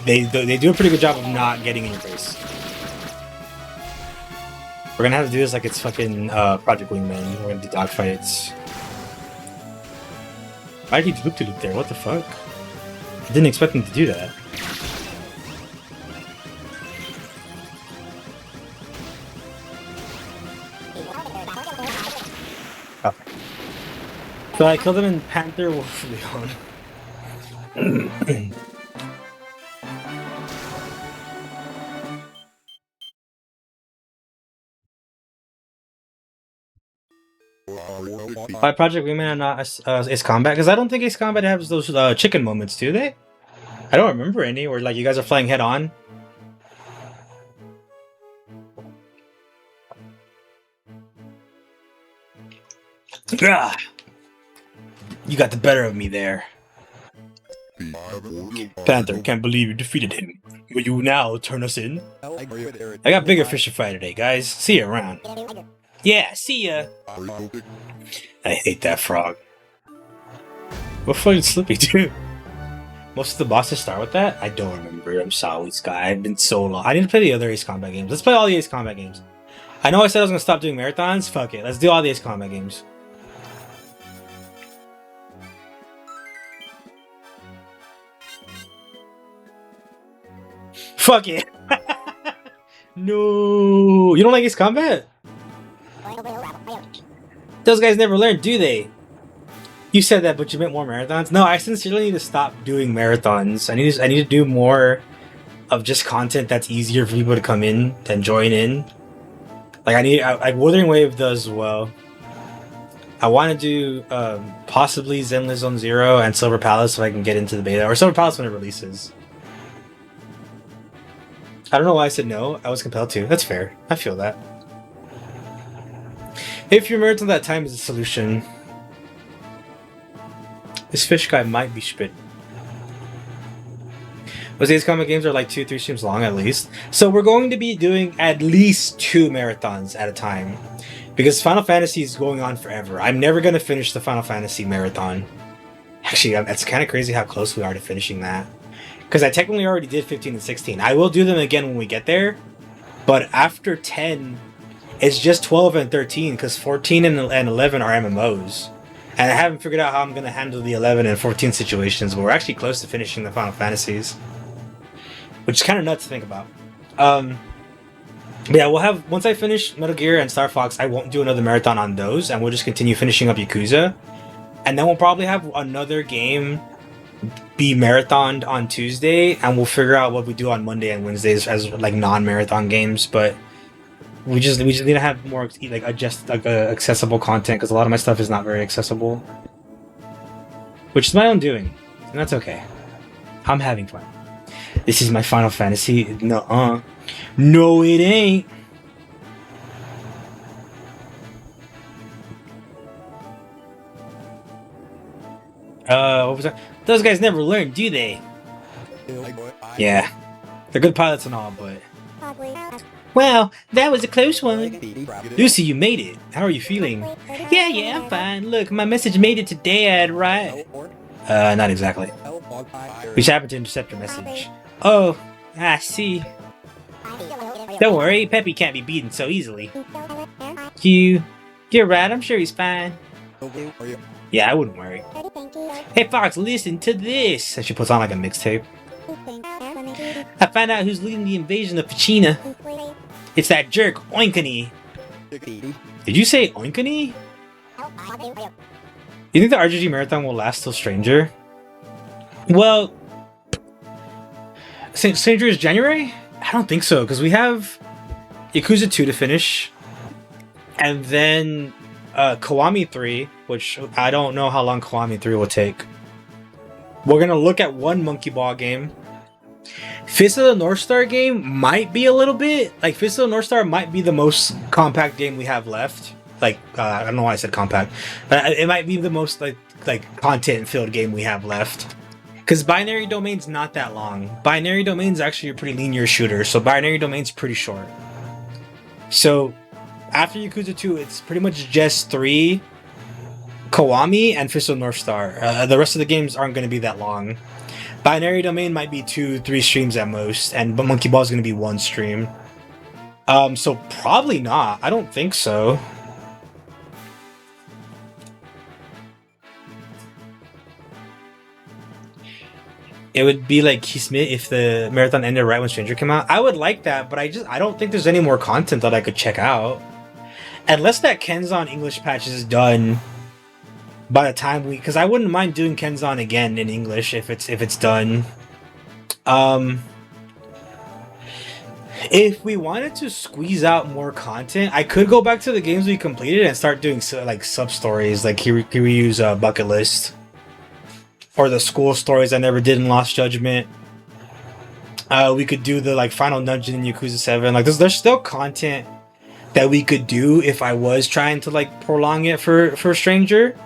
they do a pretty good job of not getting in your face. We're gonna have to do this like it's fucking Project Wingman. We're gonna do dogfights. Why did he loop to loop there? What the fuck? I didn't expect him to do that. Oh. So I killed him in Panther Wolf Leon. Why Project Wingman and not Ace Combat? Because I don't think Ace Combat has those chicken moments, do they? I don't remember any where like you guys are flying head on. Ah, you got the better of me there. Panther, can't believe you defeated him. Will you now turn us in? I got bigger fish to fry today, guys. See you around. Yeah, see ya. I hate that frog. What fucking Slippy do? Most of the bosses start with that? I don't remember. I'm sorry, Sky. I've been so long. I need to play the other Ace Combat games. Let's play all the Ace Combat games. I know I said I was gonna stop doing marathons. Fuck it. Let's do all the Ace Combat games. Fuck it. No. You don't like Ace Combat? Those guys never learn, do they? You said that, but you meant more marathons? No, I sincerely need to stop doing marathons. I need to do more of just content that's easier for people to come in and join in. Like Wuthering Wave does well. I want to do possibly Zenless Zone Zero and Silver Palace so I can get into the beta, or Silver Palace when it releases. I don't know why I said no. I was compelled to. That's fair. I feel that. If your marathon that time is the solution, this fish guy might be spit. Those Ace Combat games are like 2-3 streams long at least. So we're going to be doing at least 2 marathons at a time. Because Final Fantasy is going on forever. I'm never going to finish the Final Fantasy marathon. Actually, it's kind of crazy how close we are to finishing that. Because I technically already did 15 and 16. I will do them again when we get there. But after 10, it's just 12 and 13. Because 14 and 11 are MMOs. And I haven't figured out how I'm going to handle the 11 and 14 situations. But we're actually close to finishing the Final Fantasies. Which is kind of nuts to think about. But yeah, we'll have... Once I finish Metal Gear and Star Fox, I won't do another marathon on those. And we'll just continue finishing up Yakuza. And then we'll probably have another game be marathoned on Tuesday, and we'll figure out what we do on Monday and Wednesdays as like non-marathon games. But we just need to have more like accessible content, because a lot of my stuff is not very accessible, which is my own doing, and that's okay. I'm having fun. This is my Final Fantasy. No, it ain't. What was that? Those guys never learn, do they? Yeah. They're good pilots and all, but... Well, that was a close one. Lucy, you made it. How are you feeling? Yeah, I'm fine. Look, my message made it to Dad, right? Not exactly. We just happened to intercept your message. Oh, I see. Don't worry, Peppy can't be beaten so easily. You're right, I'm sure he's fine. Yeah, I wouldn't worry. Hey Fox, listen to this! And she puts on like a mixtape. I found out who's leading the invasion of Pachina. It's that jerk, Oinkany. Did you say Oinkany? You think the RGG Marathon will last till Stranger? Well... Stranger is January? I don't think so, because we have Yakuza 2 to finish. And then... Kiwami 3, which I don't know how long Kiwami 3 will take. We're gonna look at one Monkey Ball game. Fist of the North Star game might be a little bit... Like, Fist of the North Star might be the most compact game we have left. Like, I don't know why I said compact. But it might be the most, like content-filled game we have left. Because Binary Domain's not that long. Binary Domain's actually a pretty linear shooter, so Binary Domain's pretty short. So... After Yakuza 2, it's pretty much just 3, Kiwami, and Fist of North Star. The rest of the games aren't going to be that long. Binary Domain might be 2-3 streams at most, and Monkey Ball is going to be 1 stream. So probably not. I don't think so. It would be like Kismet if the marathon ended right when Stranger came out. I would like that, but I don't think there's any more content that I could check out. Unless that Kenzan English patch is done by the time because I wouldn't mind doing Kenzan again in English if it's done. If we wanted to squeeze out more content, I could go back to the games we completed and start doing like sub stories. Like here we use a bucket list or the school stories I never did in Lost Judgment. We could do the like final dungeon in Yakuza 7. Like there's still content that we could do if I was trying to like prolong it for Stranger.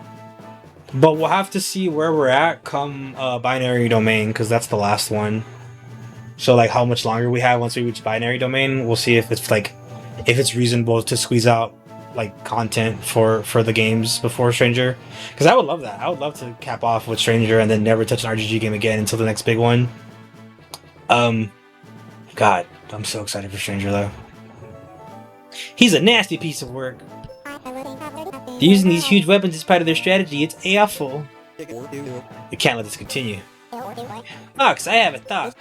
But we'll have to see where we're at come Binary Domain, because that's the last one. So like how much longer we have once we reach Binary Domain, we'll see if it's reasonable to squeeze out like content for the games before Stranger. Because I would love that. I would love to cap off with Stranger and then never touch an RGG game again until the next big one. God, I'm so excited for Stranger though. He's a nasty piece of work. Using these huge weapons is part of their strategy. It's awful. We can't let this continue. Fox, I have a thought.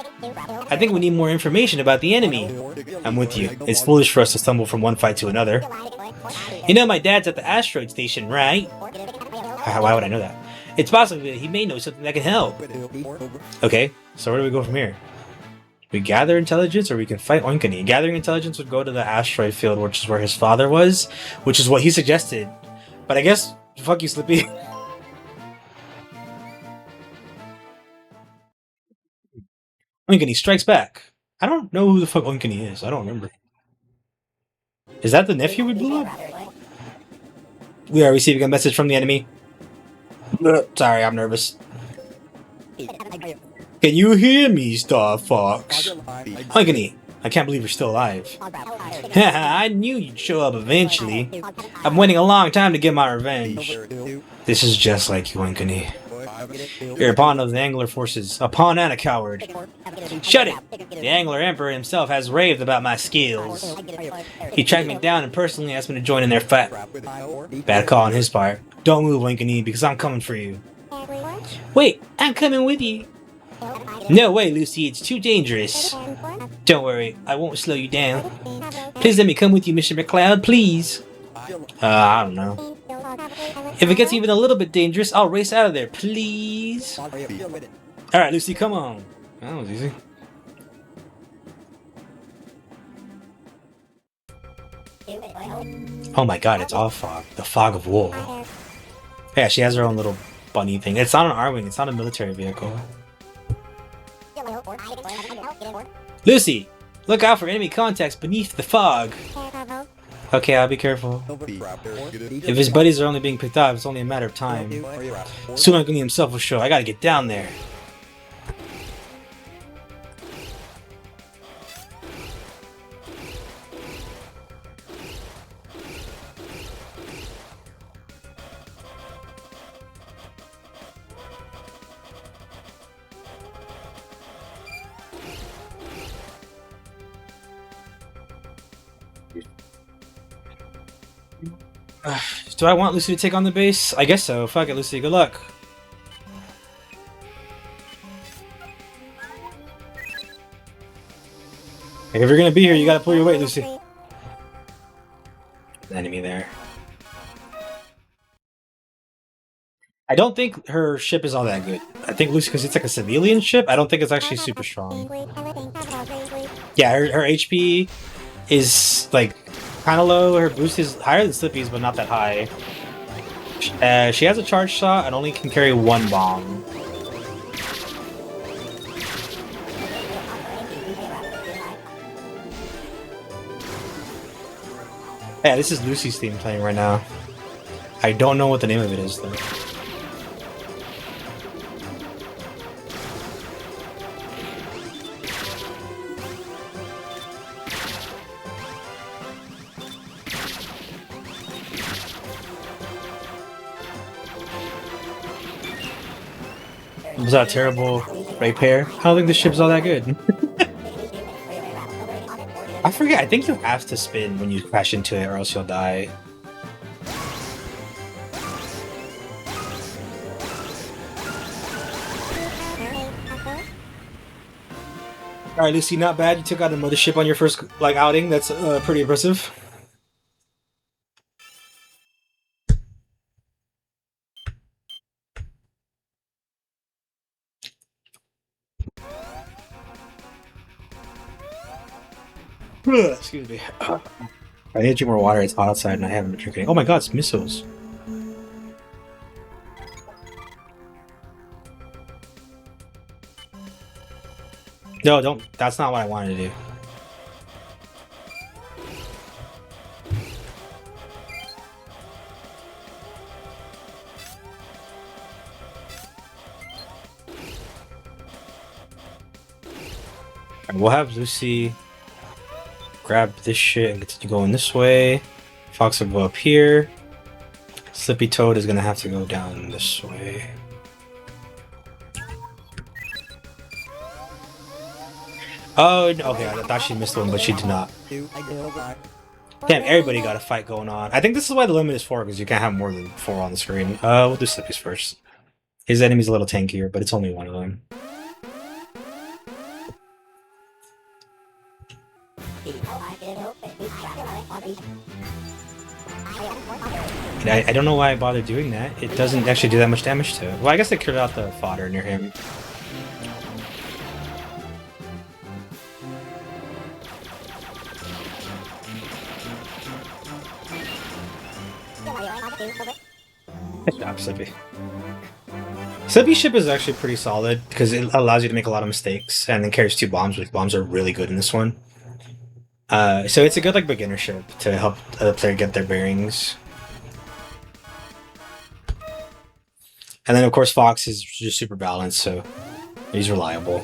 I think we need more information about the enemy. I'm with you. It's foolish for us to stumble from one fight to another. You know my dad's at the asteroid station, right? Why would I know that? It's possible that he may know something that can help. Okay, so where do we go from here? We gather intelligence or we can fight Oinkani. Gathering intelligence would go to the asteroid field, which is where his father was, which is what he suggested. But I guess, fuck you, Slippy. Oinkani strikes back. I don't know who the fuck Oinkani is. I don't remember. Is that the nephew we blew up? We are receiving a message from the enemy. Sorry, I'm nervous. Can you hear me, Star Fox? Oinkani, I can't believe you're still alive. I knew you'd show up eventually. I'm waiting a long time to get my revenge. This is just like you, Oinkani. You're a pawn of the Angler forces. A pawn and a coward. Shut it! The Angler Emperor himself has raved about my skills. He tracked me down and personally asked me to join in their fight. Bad call on his part. Don't move, Oinkani, because I'm coming for you. Wait, I'm coming with you. No way, Lucy, it's too dangerous. Don't worry, I won't slow you down. Please let me come with you, Mr. McCloud, please. I don't know. If it gets even a little bit dangerous, I'll race out of there, please. Alright, Lucy, come on. That was easy. Oh my god, it's all fog. The fog of war. Yeah, she has her own little bunny thing. It's not an R-Wing, it's not a military vehicle. Lucy, look out for enemy contacts beneath the fog. Okay, I'll be careful. If his buddies are only being picked up, it's only a matter of time. Soon Oinkani himself will show. I gotta get down there. Do I want Lucy to take on the base? I guess so. Fuck it, Lucy. Good luck. If you're gonna be here, you gotta pull your weight, Lucy. The enemy there. I don't think her ship is all that good. I think Lucy, because it's like a civilian ship, I don't think it's actually super strong. Yeah, her HP is like kind of low. Her boost is higher than Slippy's, but not that high. She has a charge shot and only can carry one bomb. Yeah, this is Lucy's theme playing right now. I don't know what the name of it is though. Was that a terrible repair? I don't think the ship's all that good. I forget, I think you have to spin when you crash into it or else you'll die. Alright, Lucy, not bad. You took out a mothership on your first like outing. That's pretty impressive. Excuse me. I need to drink more water. It's hot outside and I haven't been drinking. Oh my god, it's missiles. No, don't. That's not what I wanted to do. Alright, we'll have Lucy grab this shit and continue going this way. Fox will go up here. Slippy Toad is gonna have to go down this way. Oh, okay, I thought she missed one, but she did not. Damn, everybody got a fight going on. I think this is why the limit is 4, because you can't have more than 4 on the screen. We'll do Slippy's first. His enemy's a little tankier, but it's only one of them. And I don't know why I bothered doing that. It doesn't actually do that much damage to it. Well, I guess they cleared out the fodder near him. Good job, Slippy. Slippy's ship is actually pretty solid because it allows you to make a lot of mistakes and then carries 2 bombs, which bombs are really good in this one. So it's a good like beginner ship to help the player get their bearings. And then of course Fox is just super balanced, so he's reliable.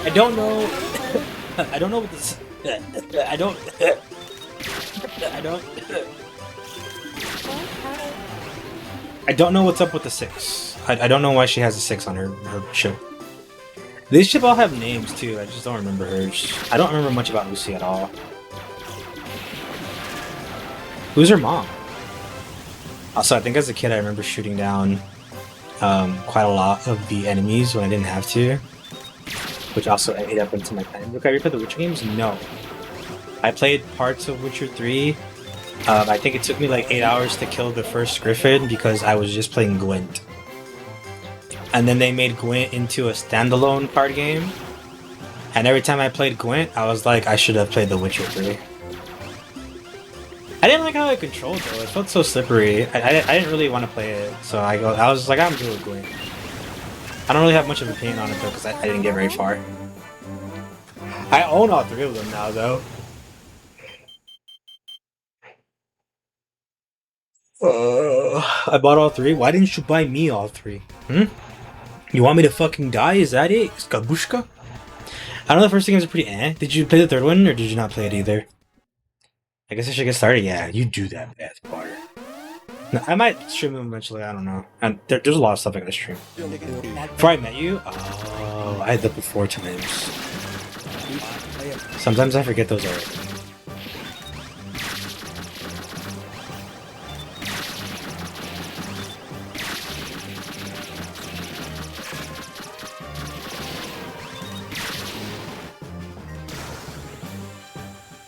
I don't know. I don't know what this. I don't. I don't know what's up with the 6. I don't know why she has a 6 on her ship. These ship all have names too. I just don't remember hers. I don't remember much about Lucy at all. Who's her mom? Also, I think as a kid I remember shooting down quite a lot of the enemies when I didn't have to. Which also ate up into my time. Look, have you played the Witcher games? No. I played parts of Witcher 3. I think it took me like 8 hours to kill the first Griffin because I was just playing Gwent. And then they made Gwent into a standalone card game. And every time I played Gwent, I was like, I should have played The Witcher 3. I didn't like how it controlled though. It felt so slippery. I didn't really want to play it. So I was like, I'm good with Gwent. I don't really have much of an opinion on it though, because I didn't get very far. I own all 3 of them now though. I bought all 3? Why didn't you buy me all 3? You want me to fucking die? Is that it? Skabushka? I know the first 2 games are pretty eh. Did you play the 3rd one, or did you not play it either? I guess I should get started. Yeah, you do that, Beth Potter. No, I might stream them eventually, I don't know. And there's a lot of stuff I gotta stream. Before I met you? Oh, I had that before times. Sometimes I forget those are.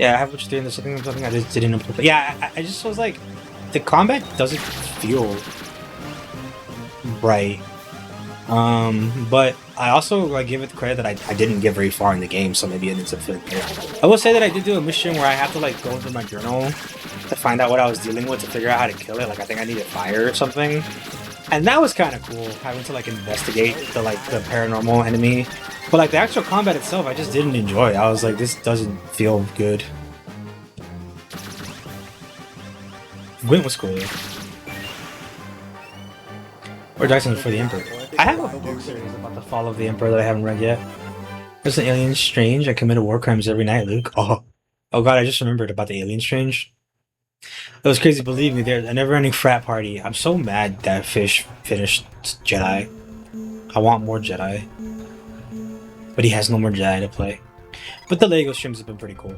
Yeah, I have Witcher 3 and there's something I just didn't play. Yeah, I just was like, the combat doesn't feel right. But I also like give it the credit that I didn't get very far in the game, so maybe it ends up feeling better. I will say that I did do a mission where I have to like go into my journal to find out what I was dealing with to figure out how to kill it. Like I think I needed fire or something. And that was kind of cool, having to like investigate the paranormal enemy. But like the actual combat itself, I just didn't enjoy. I was like, this doesn't feel good. Gwent was cool though. Or Jackson for the Emperor. I have a book series about the fall of the Emperor that I haven't read yet. There's an Alien Strange. I committed war crimes every night, Luke. Oh god, I just remembered about the Alien Strange. That was crazy, believe me, they're a never-ending frat party. I'm so mad that Fish finished Jedi. I want more Jedi. But he has no more Jedi to play. But the LEGO streams have been pretty cool.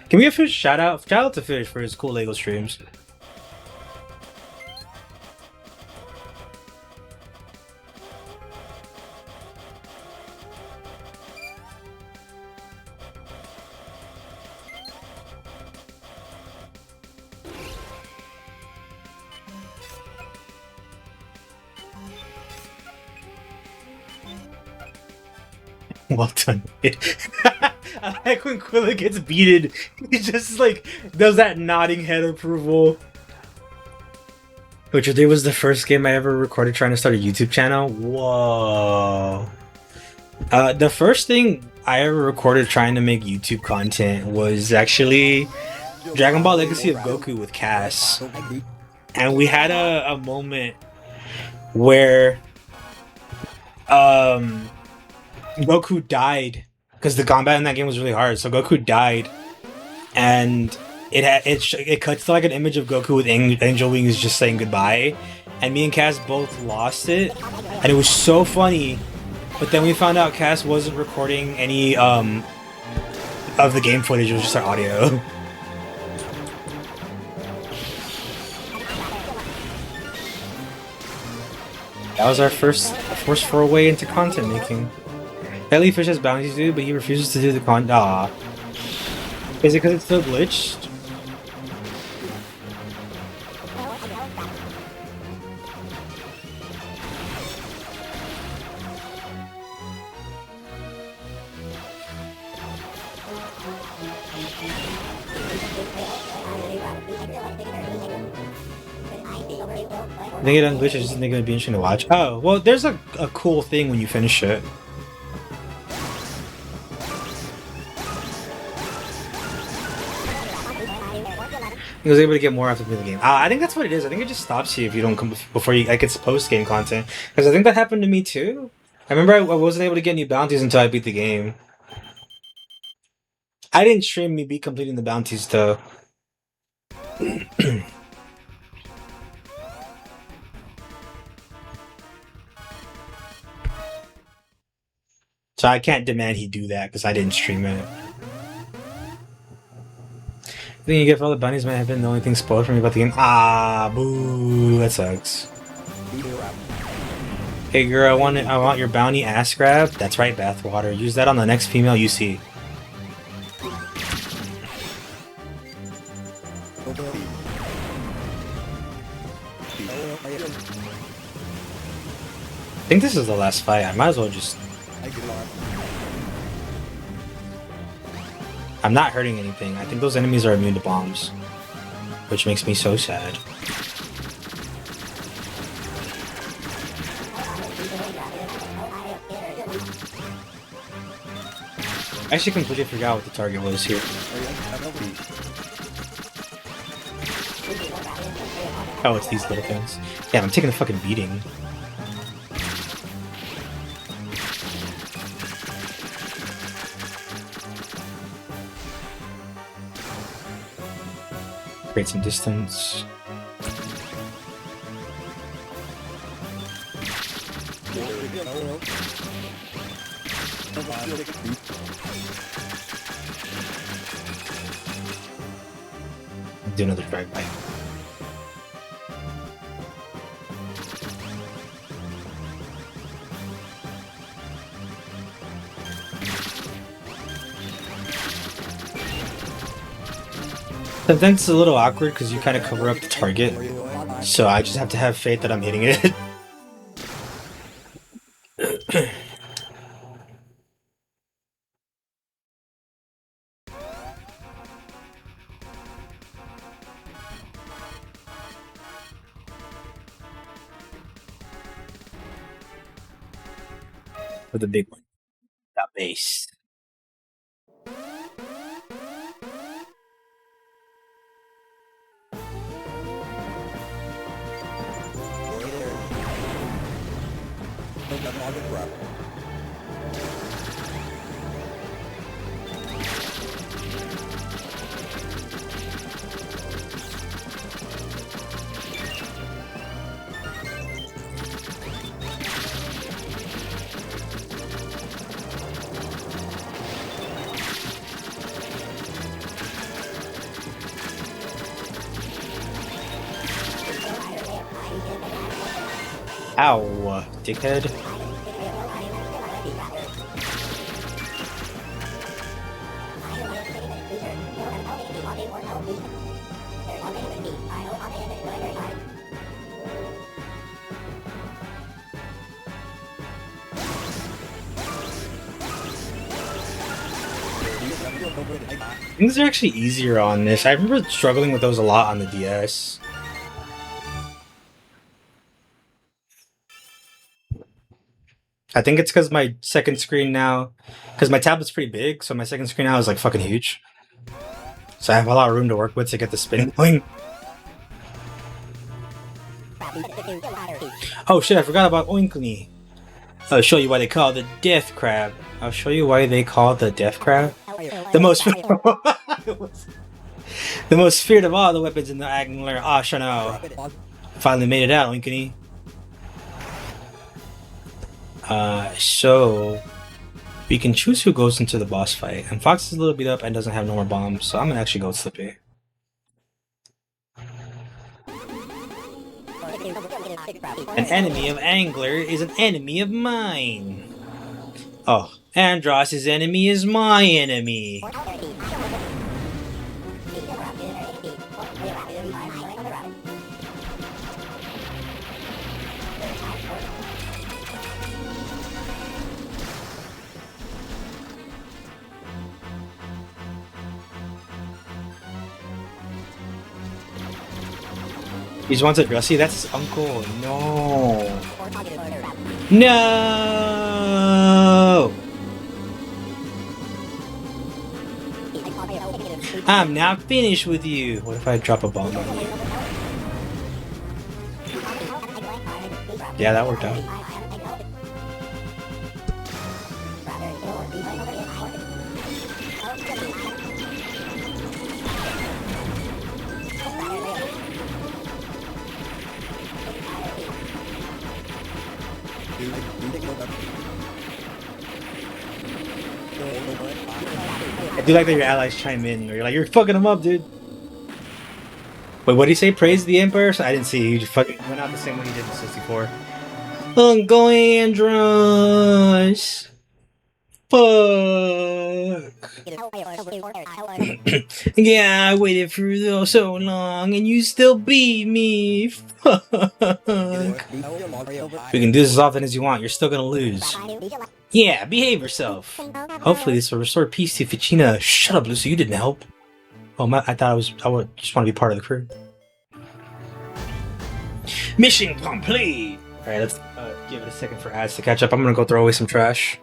Can we give Fish a shout out? Shout out to Fish for his cool LEGO streams. Well done. I like when Quilla gets beaten. He just like does that nodding head approval. Which today was the first game I ever recorded trying to start a YouTube channel. Whoa. The first thing I ever recorded trying to make YouTube content was actually Dragon Ball Legacy of Goku with Cass. And we had a moment where Goku died because the combat in that game was really hard. So Goku died, and it cuts to like an image of Goku with angel wings just saying goodbye, and me and Cass both lost it, and it was so funny. But then we found out Cass wasn't recording any of the game footage; it was just our audio. That was our first foray into content making. Jellyfish has bounties to do, but he refuses to do the Aw. Is it because it's still glitched? I think it unglitched, I just think it would be interesting to watch. Oh, well, there's a cool thing when you finish it. He was able to get more after the game. I think that's what it is. I think it just stops you if you don't come before you like it's post game content. Because I think that happened to me too. I remember I wasn't able to get any bounties until I beat the game. I didn't stream me beat completing the bounties though. So I can't demand he do that because I didn't stream it. I think you get for all the bunnies might have been the only thing spoiled for me about the game. Ah, boo, that sucks. Hey girl, I want your bounty ass grab. That's right, bathwater. Use that on the next female you see. I think this is the last fight. I might as well just... I'm not hurting anything. I think those enemies are immune to bombs. Which makes me so sad. I actually completely forgot what the target was here. Oh, it's these little things. Yeah, I'm taking a fucking beating. Create some distance. Do another drag by. Sometimes it's a little awkward because you kind of cover up the target, so I just have to have faith that I'm hitting it. With the big one, that base. Ow, dickhead. Things are actually easier on this. I remember struggling with those a lot on the DS. I think it's because my second screen now, because my tablet's pretty big, so my second screen now is like fucking huge. So I have a lot of room to work with to get the spin going. Oh shit, I forgot about Oinkly. I'll show you why they call it the Death Crab. I'll show you why they call it the Death Crab. The most the most feared of all the weapons in the Angler Arsenal. Finally made it out, Oinkly. So we can choose who goes into the boss fight. And Fox is a little beat up and doesn't have no more bombs, so I'm gonna actually go with Slippy. An enemy of Angler is an enemy of mine. Oh, Andross's enemy is my enemy. He just wants a Dressy? That's his uncle. No. No! I'm not finished with you. What if I drop a bomb on you? Yeah, that worked out. I do like that your allies chime in, or you're like, you're fucking him up, dude. Wait, what did he say? Praise the Emperor? I didn't see. He just fucking went out the same way he did in 64. Uncle Andros! Fuck! Yeah, I waited for so long, and you still beat me! Fuck! We can do this as often as you want, you're still gonna lose. Yeah, behave yourself! Hopefully this will restore peace to Ficina. Shut up, Lucy, you didn't help. Oh, I thought I would just want to be part of the crew. Mission complete! Alright, let's give it a second for ads to catch up. I'm gonna go throw away some trash.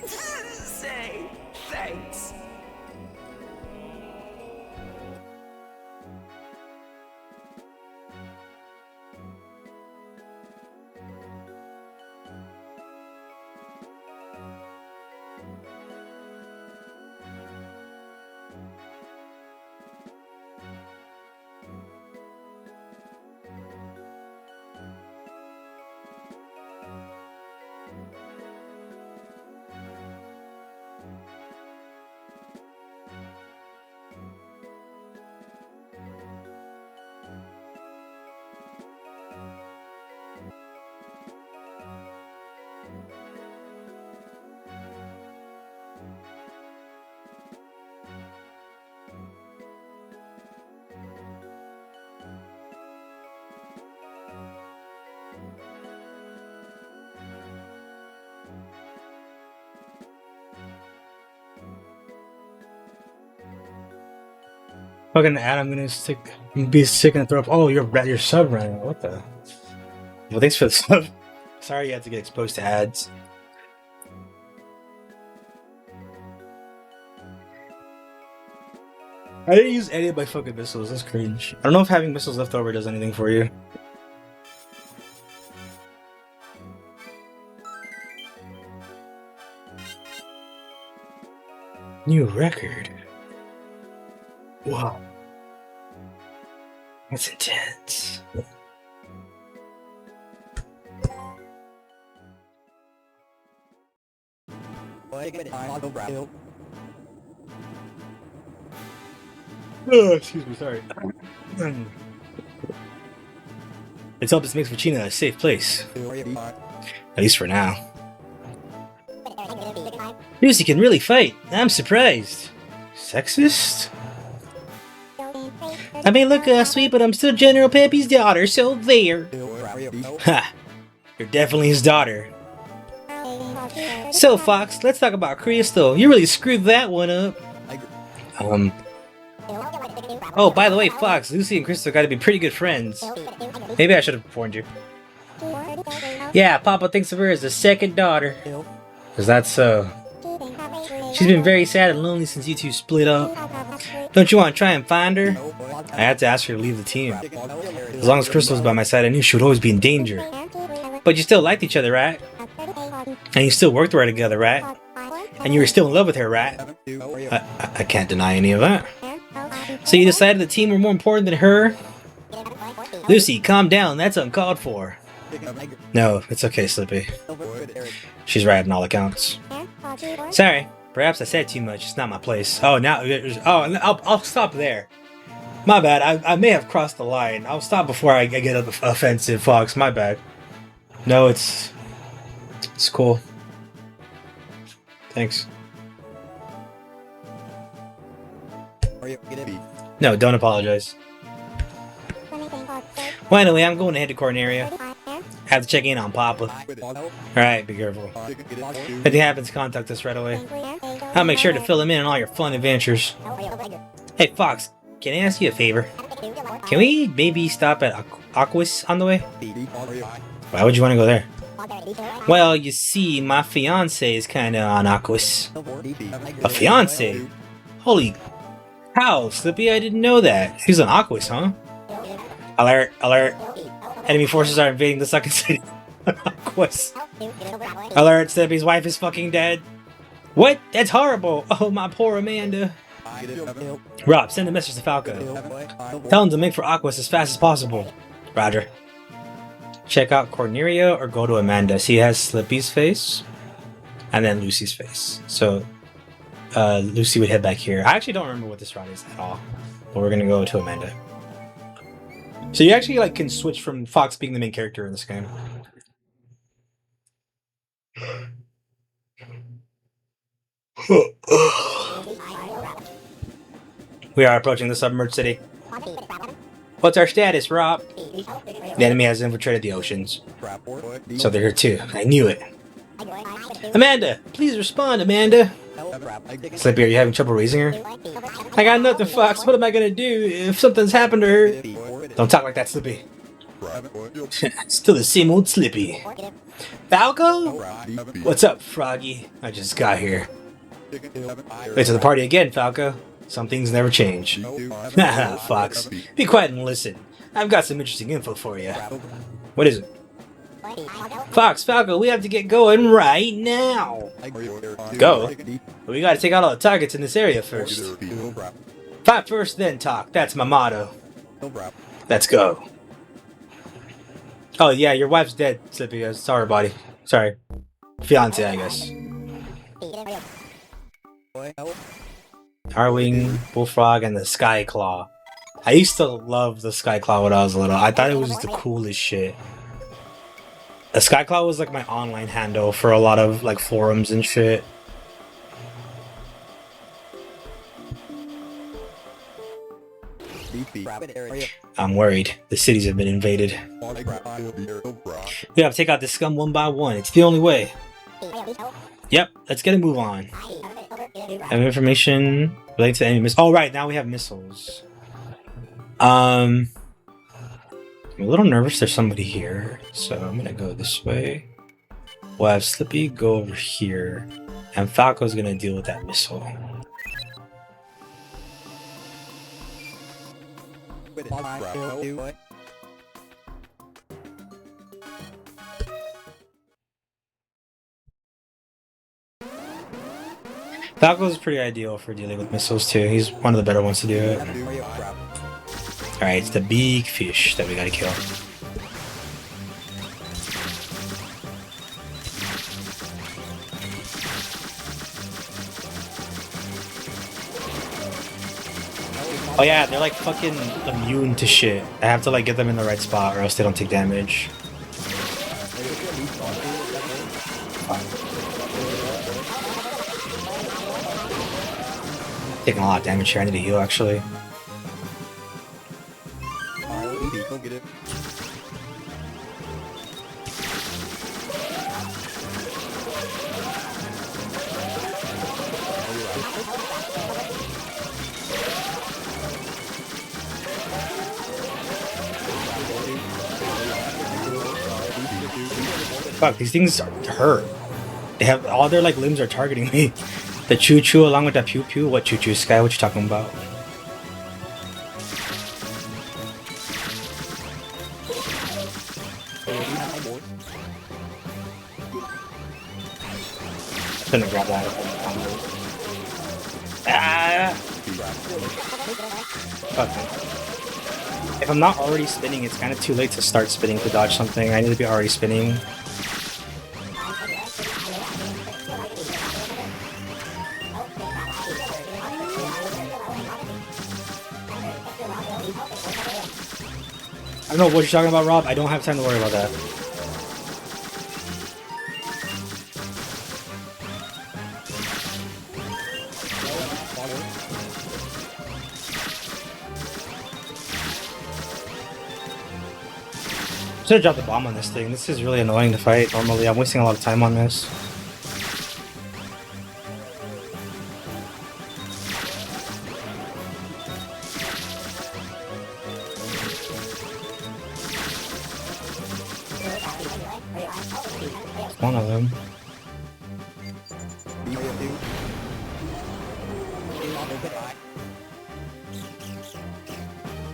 Say thanks. Fucking Adam, be sick and throw up. Oh, your sub running. What the? Well, thanks for the sub. Sorry you had to get exposed to ads. I didn't use any of my fucking missiles. That's cringe. I don't know if having missiles left over does anything for you. New record. Wow. That's intense. Oh, excuse me, sorry. Let's help this makes Vachina a safe place. At least for now. Lucy can really fight. I'm surprised. Sexist? I may look sweet, but I'm still General Pepe's daughter, so there. Ha! You're definitely his daughter. So, Fox, let's talk about Crystal. You really screwed that one up. Oh, by the way, Fox, Lucy and Crystal gotta be pretty good friends. Maybe I should have warned you. Yeah, Papa thinks of her as a second daughter. Is that so? She's been very sad and lonely since you two split up. Don't you want to try and find her? I had to ask her to leave the team. As long as Crystal was by my side, I knew she would always be in danger. But you still liked each other, right? And you still worked right together, right? And you were still in love with her, right? I can't deny any of that. So you decided the team were more important than her? Lucy, calm down. That's uncalled for. No, it's okay, Slippy. She's right on all accounts. Sorry, perhaps I said too much. It's not my place. Oh, now... Oh, I'll stop there. My bad. I may have crossed the line. I'll stop before I get offensive, Fox. My bad. No, it's cool. Thanks. No, don't apologize. Well, anyway, I'm going to head to Corneria. Have to check in on Papa. Alright, be careful. If anything happens, contact us right away. I'll make sure to fill him in on all your fun adventures. Hey, Fox, can I ask you a favor? Can we maybe stop at Aquis on the way? Why would you want to go there? Well, you see, my fiance is kinda on Aquis. A fiance? Holy cow, Slippy, I didn't know that. He's on Aquis, huh? Alert, alert. Enemy forces are invading the second city. Aquis. Alert, Slippy's wife is fucking dead. What? That's horrible. Oh, my poor Amanda. Rob, send a message to Falco. Tell him to make for Aquis as fast as possible. Roger. Check out Corneria or go to Amanda. She has Slippy's face and then Lucy's face. So Lucy would head back here. I actually don't remember what this route is at all, but we're gonna go to Amanda. So you actually like can switch from Fox being the main character in this game. We are approaching the submerged city. What's our status, Rob? The enemy has infiltrated the oceans. So they're here too. I knew it. Amanda! Please respond, Amanda! Slippy, are you having trouble raising her? I got nothing, Fox. What am I gonna do if something's happened to her? Don't talk like that, Slippy. Still the same old Slippy. Falco? What's up, Froggy? I just got here. Late to the party again, Falco. Some things never change. Haha, Fox. Be quiet and listen. I've got some interesting info for you. What is it? Fox, Falco, we have to get going right now. Go? We gotta take out all the targets in this area first. Fight first, then talk. That's my motto. Let's go. Oh yeah, your wife's dead, Slippy. Sorry, buddy. Sorry. Fiance, I guess. Arwing, Bullfrog, and the Skyclaw. I used to love the Skyclaw when I was little. I thought it was the coolest shit. The Skyclaw was like my online handle for a lot of like forums and shit. I'm worried. The cities have been invaded. We have to take out this scum one by one. It's the only way. Yep, let's get a move on. Have information related to enemy missiles. Oh right, now we have missiles. I'm a little nervous there's somebody here, so I'm gonna go this way. We'll have Slippy go over here, and Falco's gonna deal with that missile. Falco's pretty ideal for dealing with missiles too. He's one of the better ones to do it. Alright, it's the big fish that we gotta kill. Oh yeah, they're like fucking immune to shit. I have to like get them in the right spot or else they don't take damage. Taking a lot of damage here. I need to heal actually. Don't get it. Fuck, these things hurt. They have all their like limbs are targeting me. The Choo Choo along with that Pew Pew. What Choo Choo, Sky? What you talking about? I'm gonna grab that. Ah! Fuck. If I'm not already spinning, it's kind of too late to start spinning to dodge something. I need to be already spinning. I don't know what you're talking about, Rob. I don't have time to worry about that. I should have dropped the bomb on this thing. This is really annoying to fight. Normally, I'm wasting a lot of time on this. One of them.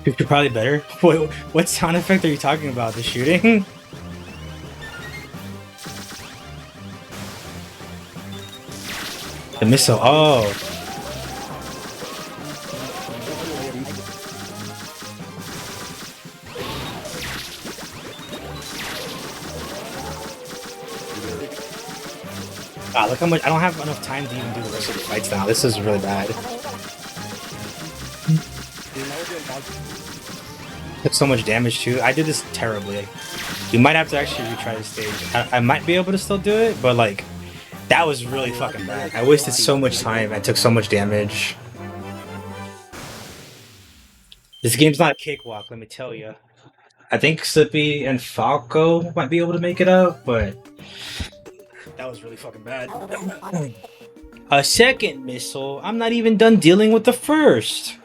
You're probably better. What sound effect are you talking about? The shooting? The missile. Oh. Ah, look how much. I don't have enough time to even do the rest of the fights now. This is really bad. Took so much damage too. I did this terribly. You might have to actually retry the stage. I might be able to still do it, but like, that was really fucking bad. I wasted so much time. I took so much damage. This game's not a cakewalk, let me tell you. I think Slippy and Falco might be able to make it up, but that was really fucking bad. A second missile? I'm not even done dealing with the first.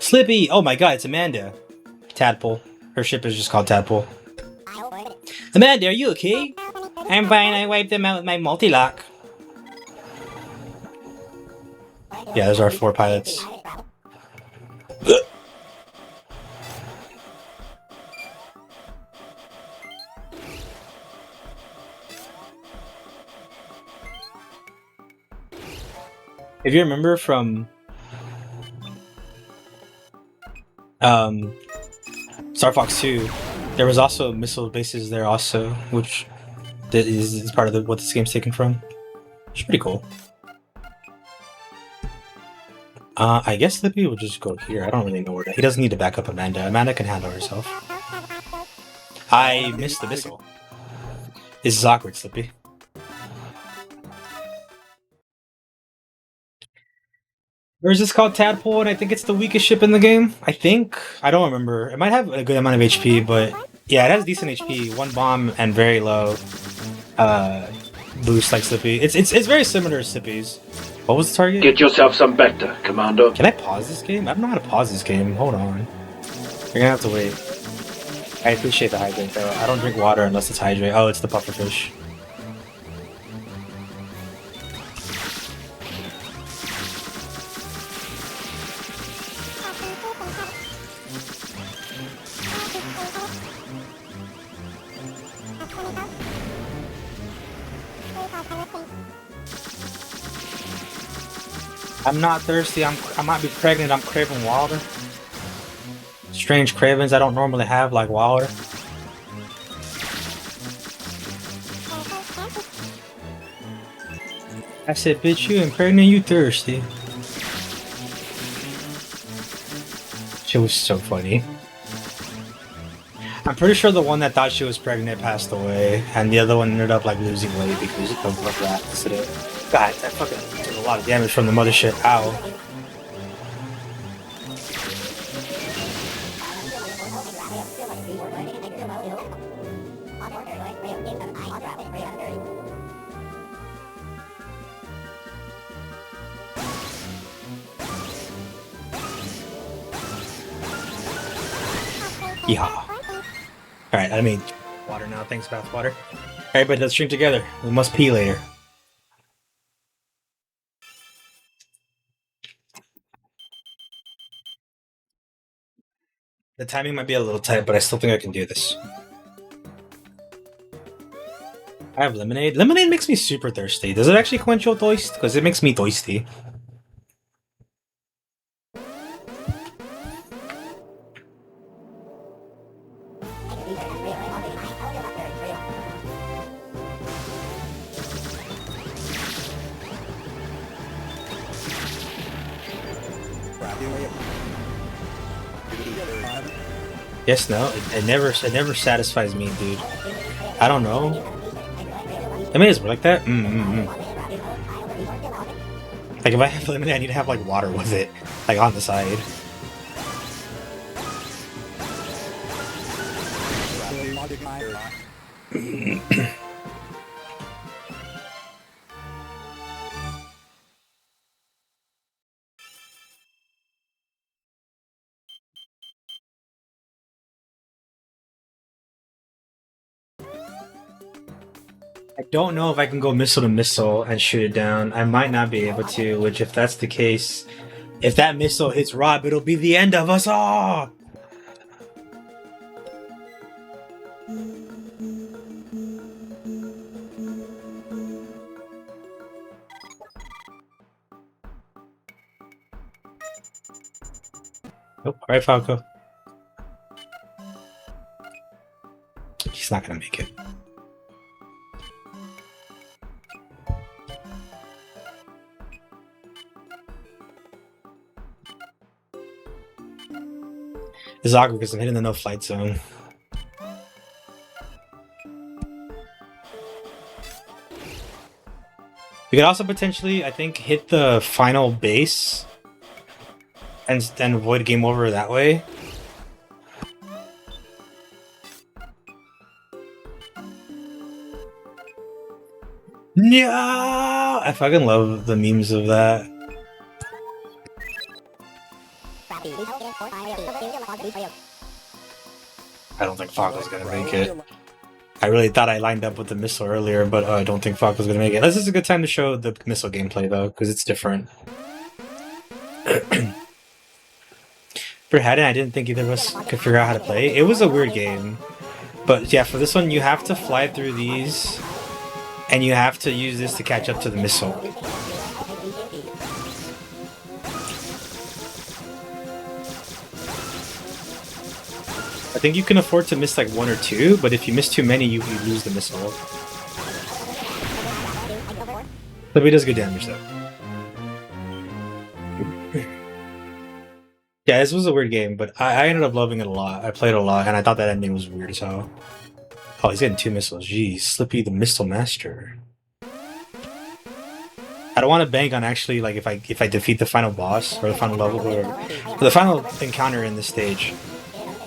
Slippy! Oh my god, it's Amanda. Tadpole. Her ship is just called Tadpole. Amanda, are you okay? I'm fine, I wiped them out with my multi-lock. Yeah, those are 4 pilots. If you remember from Star Fox 2, there was also missile bases there also, which is part of what this game's taken from. It's pretty cool. I guess Slippy will just go here. I don't really know where he doesn't need to back up Amanda. Amanda can handle herself. I missed the missile. This is awkward, Slippy. Or is this called Tadpole, and I think it's the weakest ship in the game? I think? I don't remember. It might have a good amount of HP, but yeah, it has decent HP. 1 bomb and very low boost like Slippy. It's very similar to Slippy's. What was the target? Get yourself some Bacta, Commando. Can I pause this game? I don't know how to pause this game. Hold on. You're gonna have to wait. I appreciate the hydrate though. I don't drink water unless it's hydrate. Oh, it's the pufferfish. I'm not thirsty. I might be pregnant. I'm craving water. Strange cravings I don't normally have, like water. I said, bitch, you ain't pregnant, you thirsty. She was so funny. I'm pretty sure the one that thought she was pregnant passed away, and the other one ended up like losing weight because of that accident. God, that fucking took a lot of damage from the mothership. Ow. Yeehaw. Alright, I mean, water now. Thanks, bathwater. Everybody, let's drink together. We must pee later. The timing might be a little tight, but I still think I can do this. I have lemonade. Lemonade makes me super thirsty. Does it actually quench your thirst? Because it makes me thirsty. Yes, no, it never satisfies me, dude. I don't know. I mean, it's like that. Like if I have lemonade, I need to have like water with it, like on the side. I don't know if I can go missile to missile and shoot it down. I might not be able to, which if that's the case, if that missile hits Rob, it'll be the end of us all! Oh, alright, Falco. He's not gonna make it. It's awkward because I'm hitting the no flight zone. We could also potentially, I think, hit the final base and then avoid game over that way. No! I fucking love the memes of that. I don't think Falco's gonna make it. I really thought I lined up with the missile earlier, but I don't think Falco's gonna make it. This is a good time to show the missile gameplay though, because it's different. For Haddon, I didn't think either of us could figure out how to play. It was a weird game. But yeah, for this one, you have to fly through these, and you have to use this to catch up to the missile. I think you can afford to miss like one or two, but if you miss too many, you lose the missile. But he does good damage though. Yeah, this was a weird game, but I ended up loving it a lot. I played it a lot, and I thought that ending was weird as hell. Oh, he's getting two missiles. Jeez, Slippy the Missile Master. I don't want to bank on actually like if I defeat the final boss or the final level or the final encounter in this stage.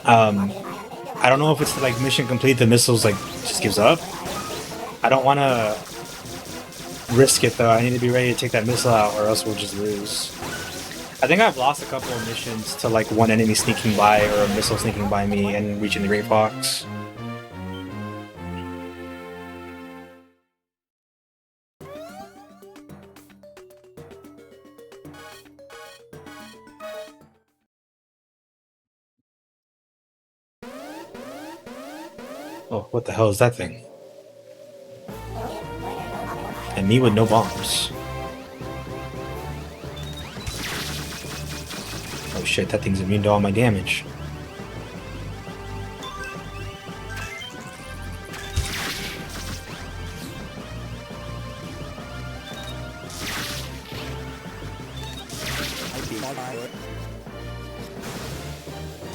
I don't know if it's like mission complete. The missiles like just gives up. I don't want to risk it though. I need to be ready to take that missile out, or else we'll just lose. I think I've lost a couple of missions to like one enemy sneaking by or a missile sneaking by me and reaching the Great Fox. Oh, what the hell is that thing? And me with no bombs. Oh shit, that thing's immune to all my damage.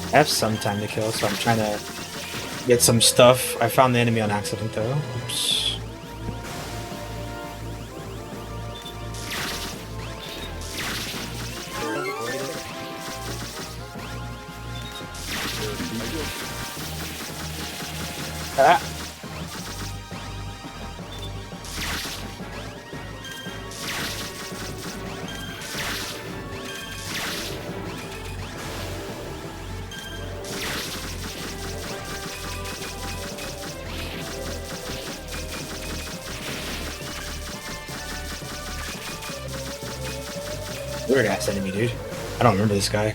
I have some time to kill, so I'm trying to get some stuff. I found the enemy on accident though. Oops. Ah. Weird ass enemy, dude. I don't remember this guy.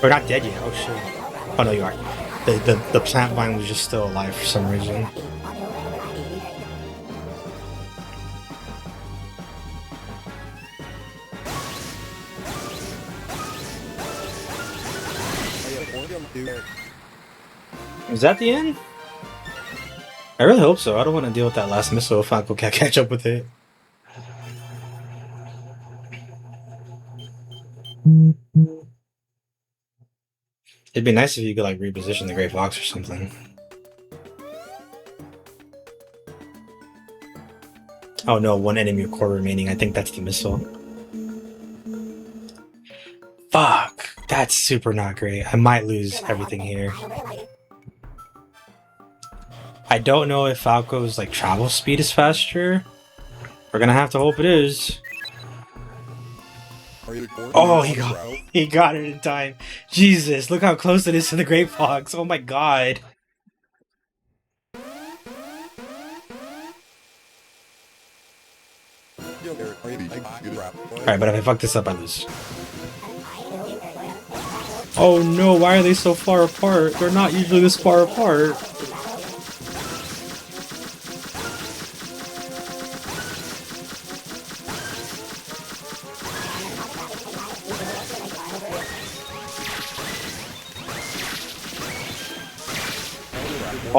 We're not dead yet. Oh shit. Oh no, you are. The plant vine was just still alive for some reason. Is that the end? I really hope so. I don't want to deal with that last missile if Falco can't catch up with it. It'd be nice if you could like reposition the Great Fox or something. Oh no, one enemy core remaining. I think that's the missile. Fuck, that's super not great. I might lose everything here. I don't know if Falco's like travel speed is faster. We're gonna have to hope it is. Oh, he got it in time. Jesus, look how close it is to the Great Fox. Oh my god. Alright, but if I fuck this up, I lose. Oh no, why are they so far apart? They're not usually this far apart.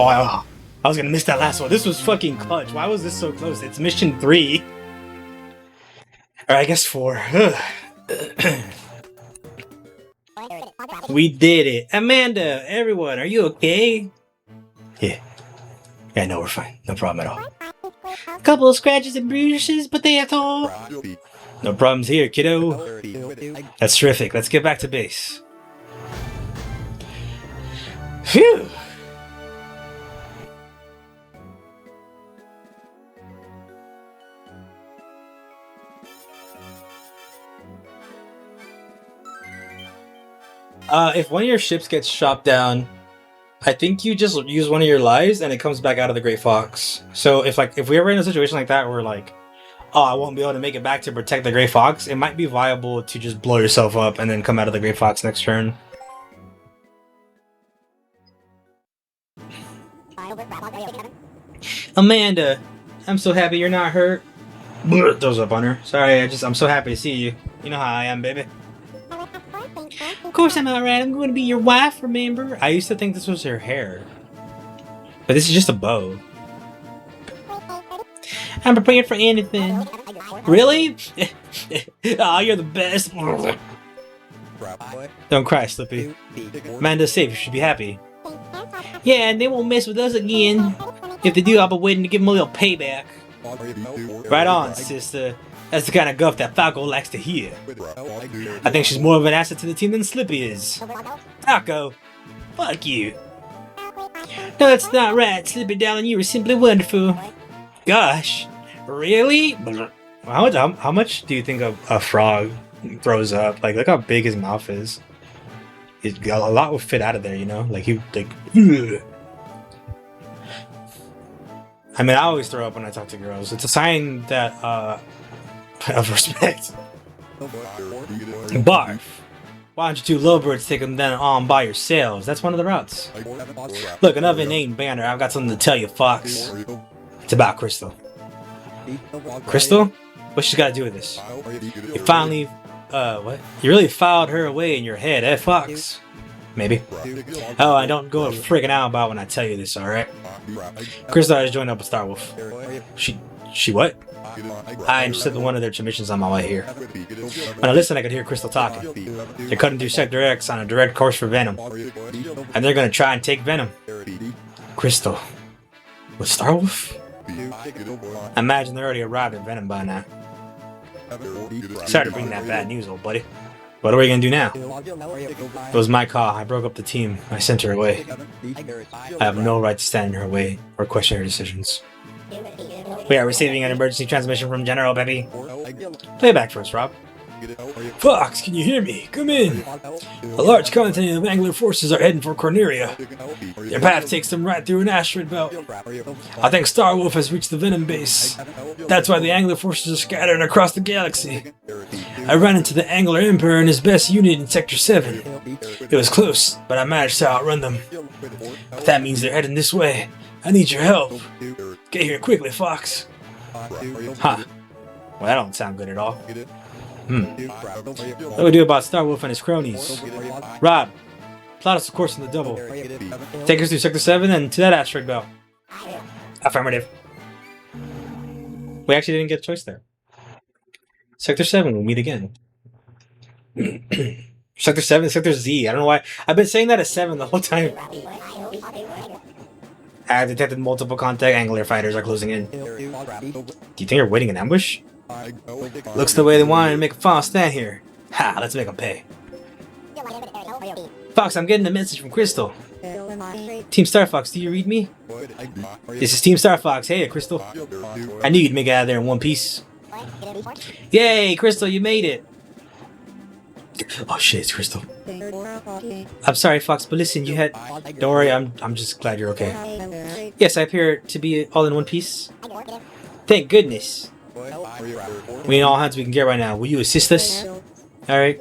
Oh, I was gonna miss that last one. This was fucking clutch. Why was this so close? It's mission 3. Or I guess 4. We did it. Amanda, everyone, are you okay? Yeah. Yeah, no, we're fine. No problem at all. A couple of scratches and bruises, but that's all. No problems here, kiddo. That's terrific. Let's get back to base. Phew. If one of your ships gets shot down, I think you just use one of your lives and it comes back out of the Great Fox. So if we ever in a situation like that where like, oh, I won't be able to make it back to protect the Great Fox, it might be viable to just blow yourself up and then come out of the Great Fox next turn. Amanda, I'm so happy you're not hurt. Throws up on her. Sorry, I'm so happy to see you. You know how I am, baby. Of course I'm alright, I'm going to be your wife, remember? I used to think this was her hair. But this is just a bow. I'm prepared for anything. Really? Oh, you're the best. Don't cry, Slippy. Amanda's safe, you should be happy. Yeah, and they won't mess with us again. If they do, I'll be waiting to give them a little payback. Right on, sister. That's the kind of guff that Falco likes to hear. I think she's more of an asset to the team than Slippy is. Falco, fuck you. No, that's not right. Slippy, darling, you were simply wonderful. Gosh, really? How much do you think a frog throws up? Like, look how big his mouth is. A lot will fit out of there, you know? Like, ugh. I mean, I always throw up when I talk to girls. It's a sign that, of respect. Barf. Why don't you two lovebirds take them then on by yourselves? That's one of the routes. Look, enough inane banner. I've got something to tell you, Fox. It's about Crystal. Crystal? What's she got to do with this? You finally, what? You really filed her away in your head, eh, Fox? Maybe. Oh, I don't go freaking out about when I tell you this, alright? Crystal has joined up with Starwolf. She what? I intercepted one of their missions on my way here. When I listened, I could hear Crystal talking. They're cutting through Sector X on a direct course for Venom. And they're gonna try and take Venom. Crystal. With Starwolf? I imagine they're already arrived at Venom by now. Sorry to bring that bad news, old buddy. What are we gonna do now? It was my call. I broke up the team. I sent her away. I have no right to stand in her way or question her decisions. We are receiving an emergency transmission from General Peppy. Play it back for us, Rob. Fox, can you hear me? Come in. A large contingent of Angler forces are heading for Corneria. Their path takes them right through an asteroid belt. I think Starwolf has reached the Venom base. That's why the Angler forces are scattered across the galaxy. I ran into the Angler Emperor and his best unit in Sector 7. It was close, but I managed to outrun them. But that means they're heading this way. I need your help. Get here quickly, Fox. Huh. Well, that don't sound good at all. What do we do about Starwolf and his cronies? Rob, plot us a course in the double. Take us through Sector 7 and to that asteroid belt. Affirmative. We actually didn't get a choice there. Sector 7, we'll meet again. Sector 7, Sector Z. I don't know why. I've been saying that as 7 the whole time. I have detected multiple contact Angler fighters are closing in. Do you think they're waiting in ambush? Looks the way they wanted to make a final stand here. Ha, let's make them pay. Fox, I'm getting a message from Crystal. Team Star Fox, do you read me? This is Team Star Fox. Hey, Crystal. I knew you'd make it out of there in one piece. Yay, Crystal, you made it. Oh shit, it's Crystal. I'm sorry, Fox, but listen, you had... Don't worry, I'm just glad you're okay. Yes, I appear to be all in one piece. Thank goodness. We need all hands we can get right now. Will you assist us? Alright.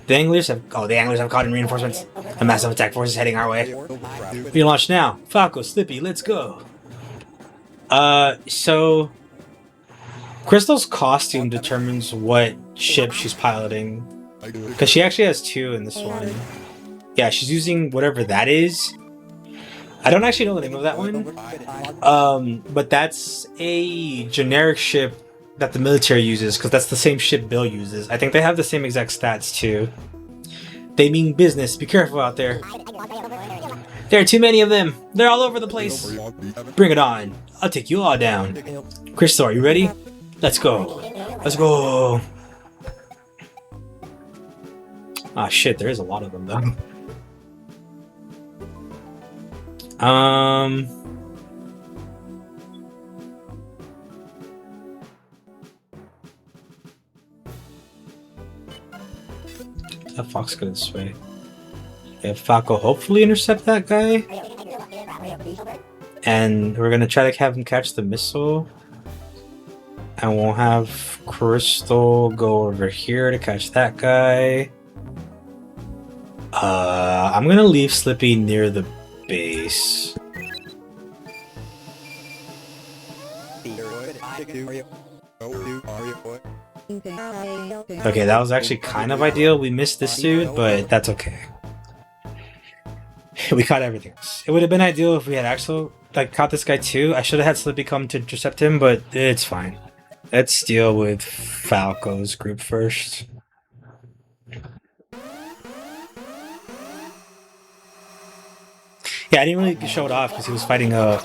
The Anglers have caught in reinforcements. A massive attack force is heading our way. We launch now. Falco, Slippy, let's go. So Crystal's costume determines what ship she's piloting. Because she actually has 2 in this one. Yeah, she's using whatever that is. I don't actually know the name of that one. But that's a generic ship that the military uses, because that's the same ship Bill uses. I think they have the same exact stats too. They mean business. Be careful out there. There are too many of them. They're all over the place. Bring it on. I'll take you all down. Crystal, are you ready? Let's go. Let's go. Ah, shit, there is a lot of them though. That Fox go this way. Yeah, Falco hopefully intercept that guy. And we're gonna try to have him catch the missile. And we'll have Crystal go over here to catch that guy. I'm gonna leave Slippy near the base. Okay, that was actually kind of ideal. We missed this dude, but that's okay. We caught everything else. It would have been ideal if we had actually caught this guy too. I should have had Slippy come to intercept him, but it's fine. Let's deal with Falco's group first. Yeah, I didn't really show it off because he was fighting a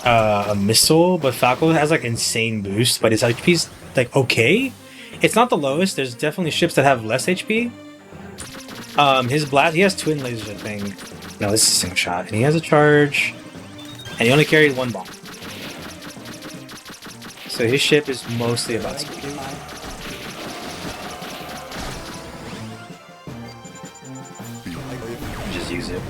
a missile, but Falco has like insane boost, but his HP's like okay. It's not the lowest. There's definitely ships that have less HP. His blast, he has twin lasers, I think. No, this is a single shot, and he has a charge, and he only carried one bomb. So his ship is mostly about speed. Just use it.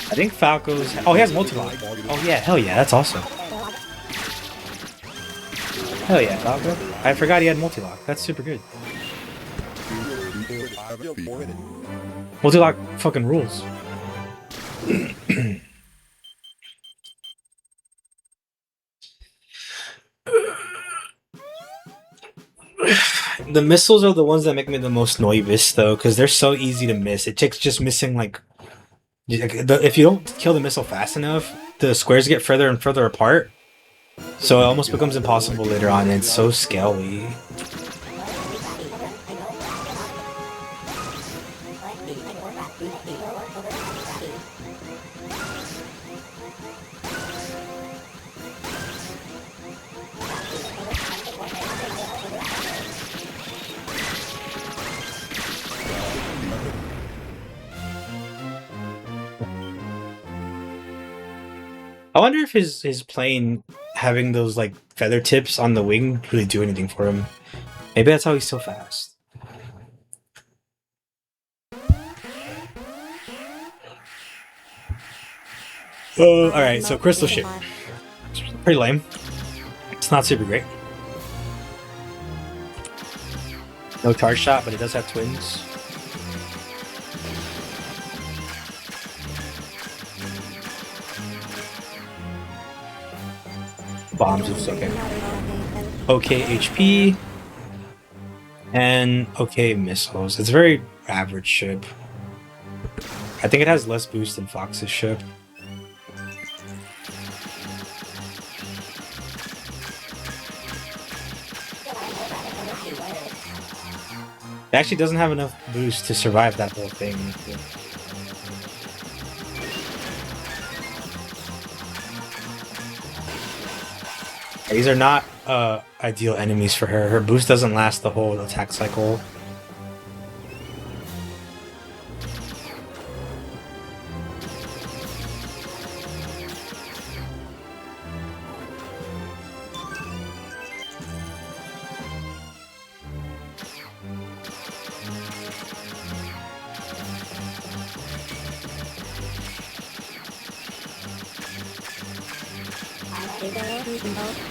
I think Falco's. Oh, he has multi-lock. Oh yeah, hell yeah, that's awesome. Hell yeah, Falco. I forgot he had multi-lock. That's super good. Multi-lock fucking rules. The missiles are the ones that make me the most nervous, though, because they're so easy to miss. It takes just missing like if you don't kill the missile fast enough, the squares get further and further apart. So it almost becomes impossible later on, and it's so scaly. I wonder if his plane having those like feather tips on the wing really do anything for him. Maybe that's how he's so fast. Alright, so Crystal Ship. It's pretty lame. It's not super great. No charge shot, but it does have twins. Bombs is okay. Okay HP. And okay missiles. It's a very average ship. I think it has less boost than Fox's ship. It actually doesn't have enough boost to survive that whole thing. These are not ideal enemies for her. Her boost doesn't last the whole attack cycle.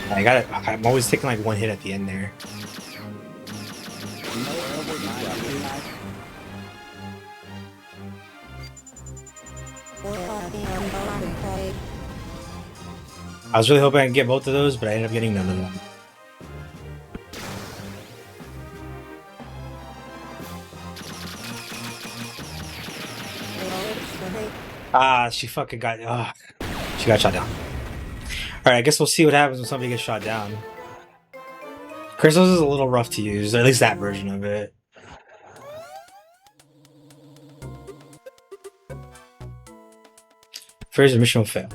I got it. I'm always taking like one hit at the end there. I was really hoping I could get both of those, but I ended up getting none of them. Ah, she fucking got. She got shot down. Alright, I guess we'll see what happens when somebody gets shot down. Crystals is a little rough to use, or at least that version of it. First mission will fail.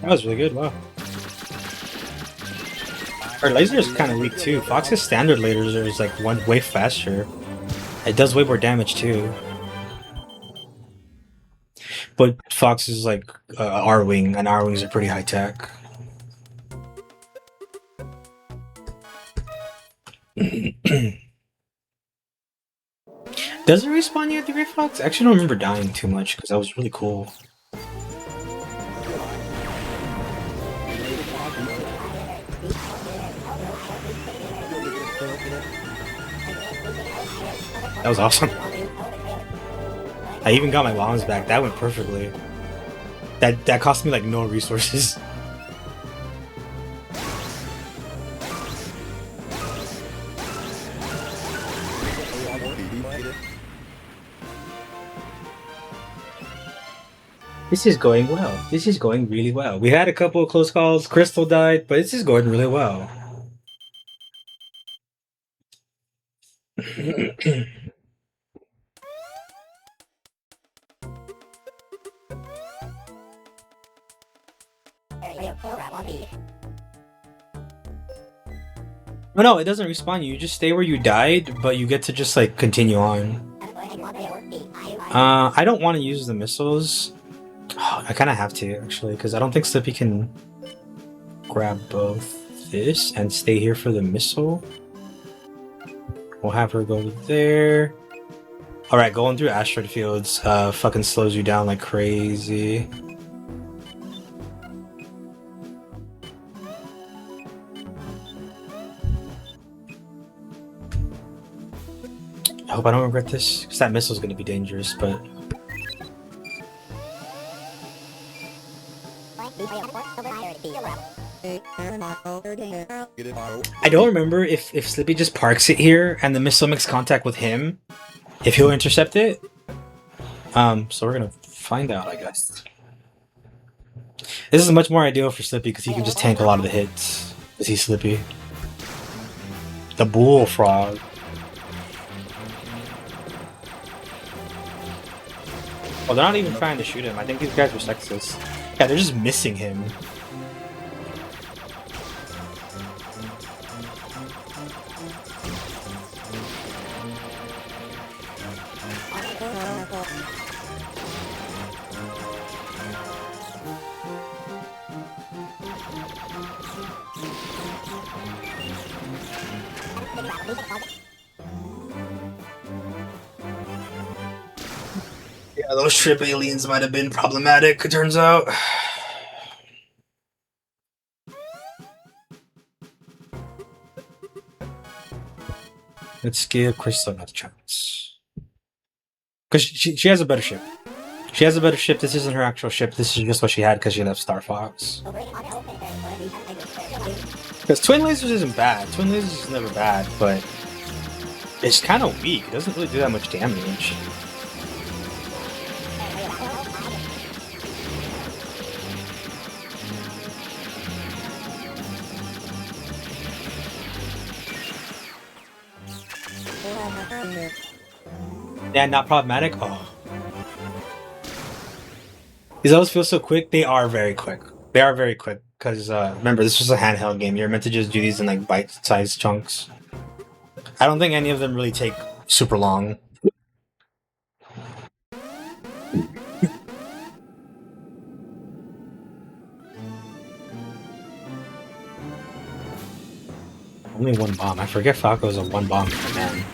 That was really good, wow. Her laser is kind of weak too. Fox's standard laser is like way faster. It does way more damage too. But Fox is like R-Wing, and R-Wings are pretty high tech. Does it respawn you at the Great Fox? I actually don't remember dying too much because that was really cool. That was awesome. I even got my bombs back. That went perfectly. That cost me like no resources. This is going well. This is going really well. We had a couple of close calls. Crystal died, but this is going really well. Oh no, it doesn't respawn you. You just stay where you died, but you get to just like continue on. I don't want to use the missiles. Oh, I kind of have to actually, because I don't think Slippy can grab both this and stay here for the missile. We'll have her go there. All right, going through asteroid fields fucking slows you down like crazy. I hope I don't regret this, because that missile's going to be dangerous, but... I don't remember if Slippy just parks it here and the missile makes contact with him, if he'll intercept it. So we're gonna find out, I guess. This is much more ideal for Slippy because he can just tank a lot of the hits. Is he Slippy? The bullfrog. Oh, they're not even trying to shoot him. I think these guys are sexist. Yeah, they're just missing him. Yeah, those ship aliens might have been problematic, it turns out. Let's give Crystal another chance. Because she has a better ship. She has a better ship. This isn't her actual ship. This is just what she had because she left Star Fox. Because Twin Lasers isn't bad. Twin Lasers is never bad, but it's kind of weak. It doesn't really do that much damage. Yeah, not problematic? Oh. These always feel so quick. They are very quick. They are very quick. Because, remember, this was a handheld game. You're meant to just do these in, like, bite-sized chunks. I don't think any of them really take super long. Only one bomb. I forget Falco's a one bomb man.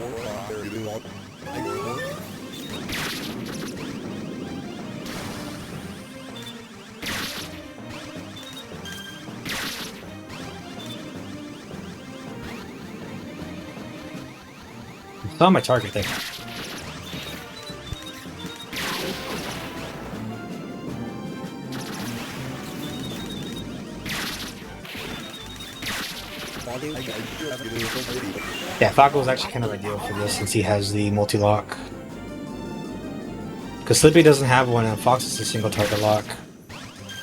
Saw my target there. Yeah, Falco is actually kind of ideal for this since he has the multi-lock. Because Slippy doesn't have one and Fox is a single target lock.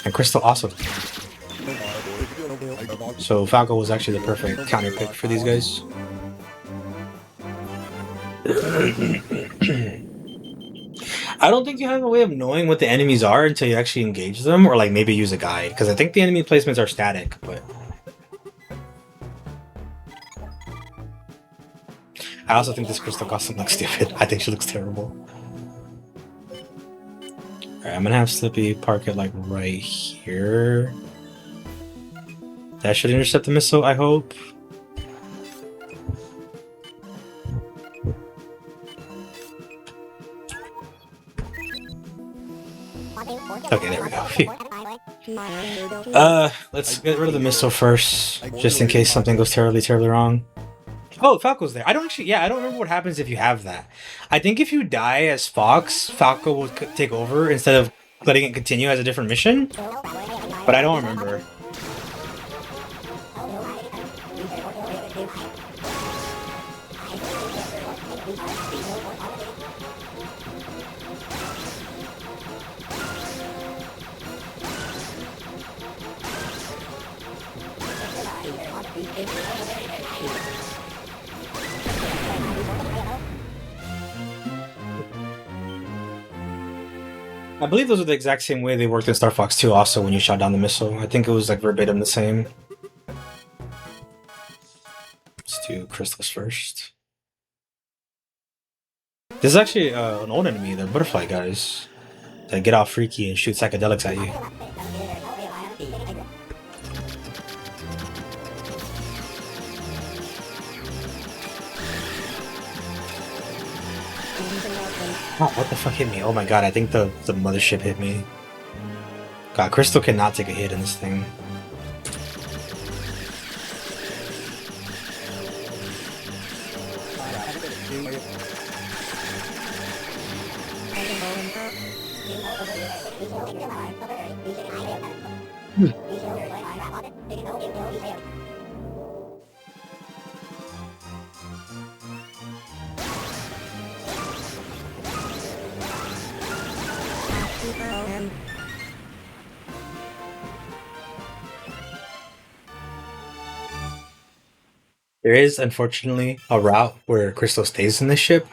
And Crystal also does. So Falco was actually the perfect counter pick for these guys. I don't think you have a way of knowing what the enemies are until you actually engage them, or like maybe use a guide, because I think the enemy placements are static, but I also think this Crystal Costume looks stupid. I think she looks terrible. Alright, I'm gonna have Slippy park it like right here. That should intercept the missile, I hope. Okay, there we go. Phew. Let's get rid of the missile first, just in case something goes terribly, terribly wrong. Oh, Falco's there. I don't remember what happens if you have that. I think if you die as Fox, Falco will take over instead of letting it continue as a different mission. But I don't remember. I believe those are the exact same way they worked in Star Fox 2 also when you shot down the missile. I think it was like verbatim the same. Let's do crystals first. This is actually an old enemy, the butterfly guys. That get all freaky and shoot psychedelics at you. Oh, what the fuck hit me? Oh my god, I think the mothership hit me. God, Crystal cannot take a hit in this thing. There is, unfortunately, a route where Crystal stays in this ship,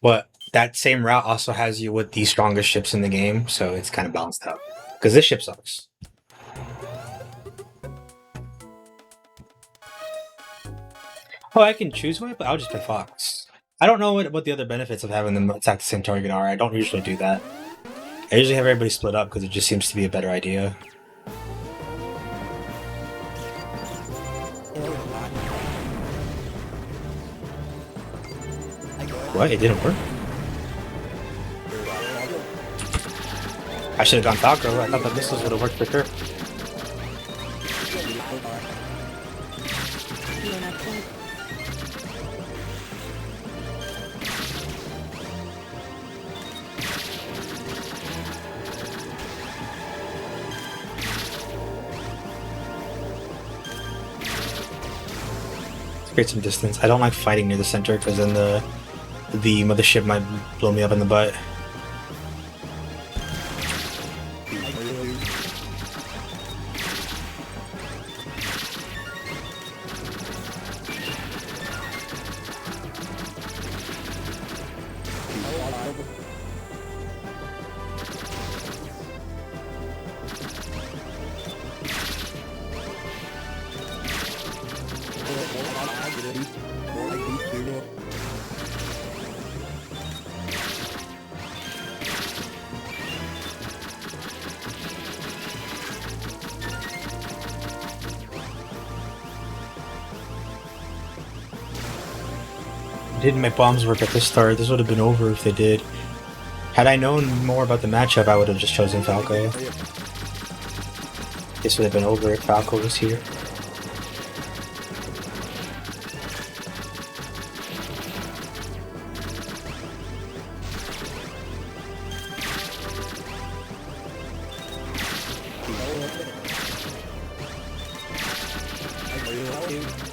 but that same route also has you with the strongest ships in the game, so it's kind of balanced out. Because this ship sucks. Oh, I can choose one, but I'll just play Fox. I don't know what the other benefits of having them attack the same target are. I don't usually do that. I usually have everybody split up because it just seems to be a better idea. What? It didn't work? I should have gone Falco. I thought the missiles would have worked for sure. Let's create some distance. I don't like fighting near the center because then the mothership might blow me up in the butt. Didn't my bombs work at the start? This would have been over if they did. Had I known more about the matchup, I would have just chosen Falco. This would have been over if Falco was here.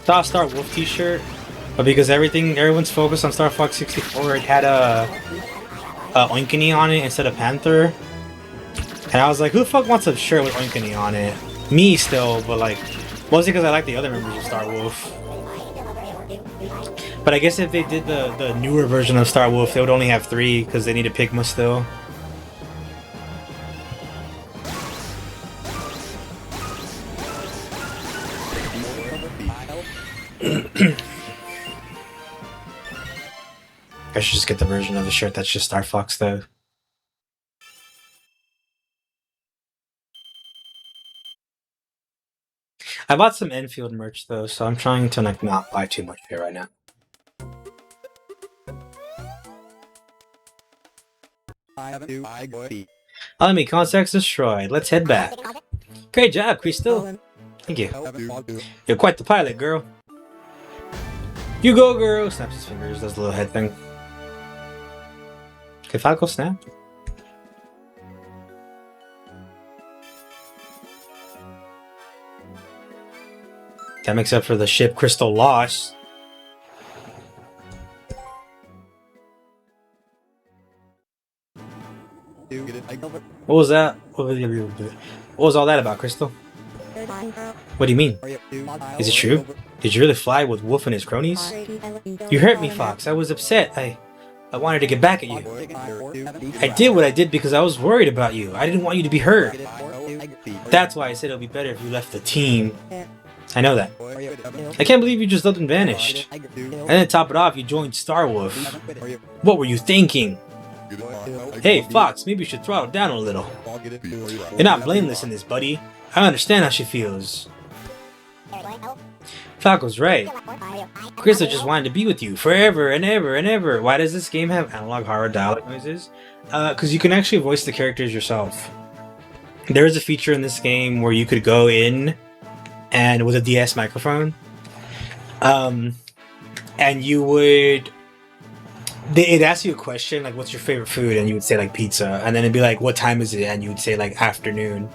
Saw a Star Wolf t-shirt, but because everyone's focused on Star Fox 64, it had a Oinkiny on it instead of Panther. And I was like, who the fuck wants a shirt with Oinkiny on it? Me still, but like, mostly because I like the other members of Star Wolf. But I guess if they did the newer version of Star Wolf, they would only have 3 because they need a Pigma still. I should just get the version of the shirt that's just Star Fox though. I bought some Enfield merch though, so I'm trying to like not buy too much here right now. Enemy contacts destroyed. Let's head back. Great job, Crystal. Thank you. You're quite the pilot, girl. You go, girl. Snaps his fingers. Does the little head thing. Can Falco snap? That makes up for the ship Crystal lost. What was that? What was all that about, Crystal? What do you mean? Is it true? Did you really fly with Wolf and his cronies? You hurt me, Fox. I was upset. I wanted to get back at you. I did what I did because I was worried about you. I didn't want you to be hurt. That's why I said it would be better if you left the team. I know that. I can't believe you just up and vanished. And then to top it off, you joined Star Wolf. What were you thinking? Hey, Fox, maybe you should throttle down a little. You're not blameless in this, buddy. I understand how she feels. Falco's right. Crystal just wanted to be with you forever and ever and ever. Why does this game have analog horror dialogue noises? Because you can actually voice the characters yourself. There is a feature in this game where you could go in and with a DS microphone, and you would... It'd ask you a question like, what's your favorite food? And you would say like pizza. And then it'd be like, what time is it? And you would say like afternoon.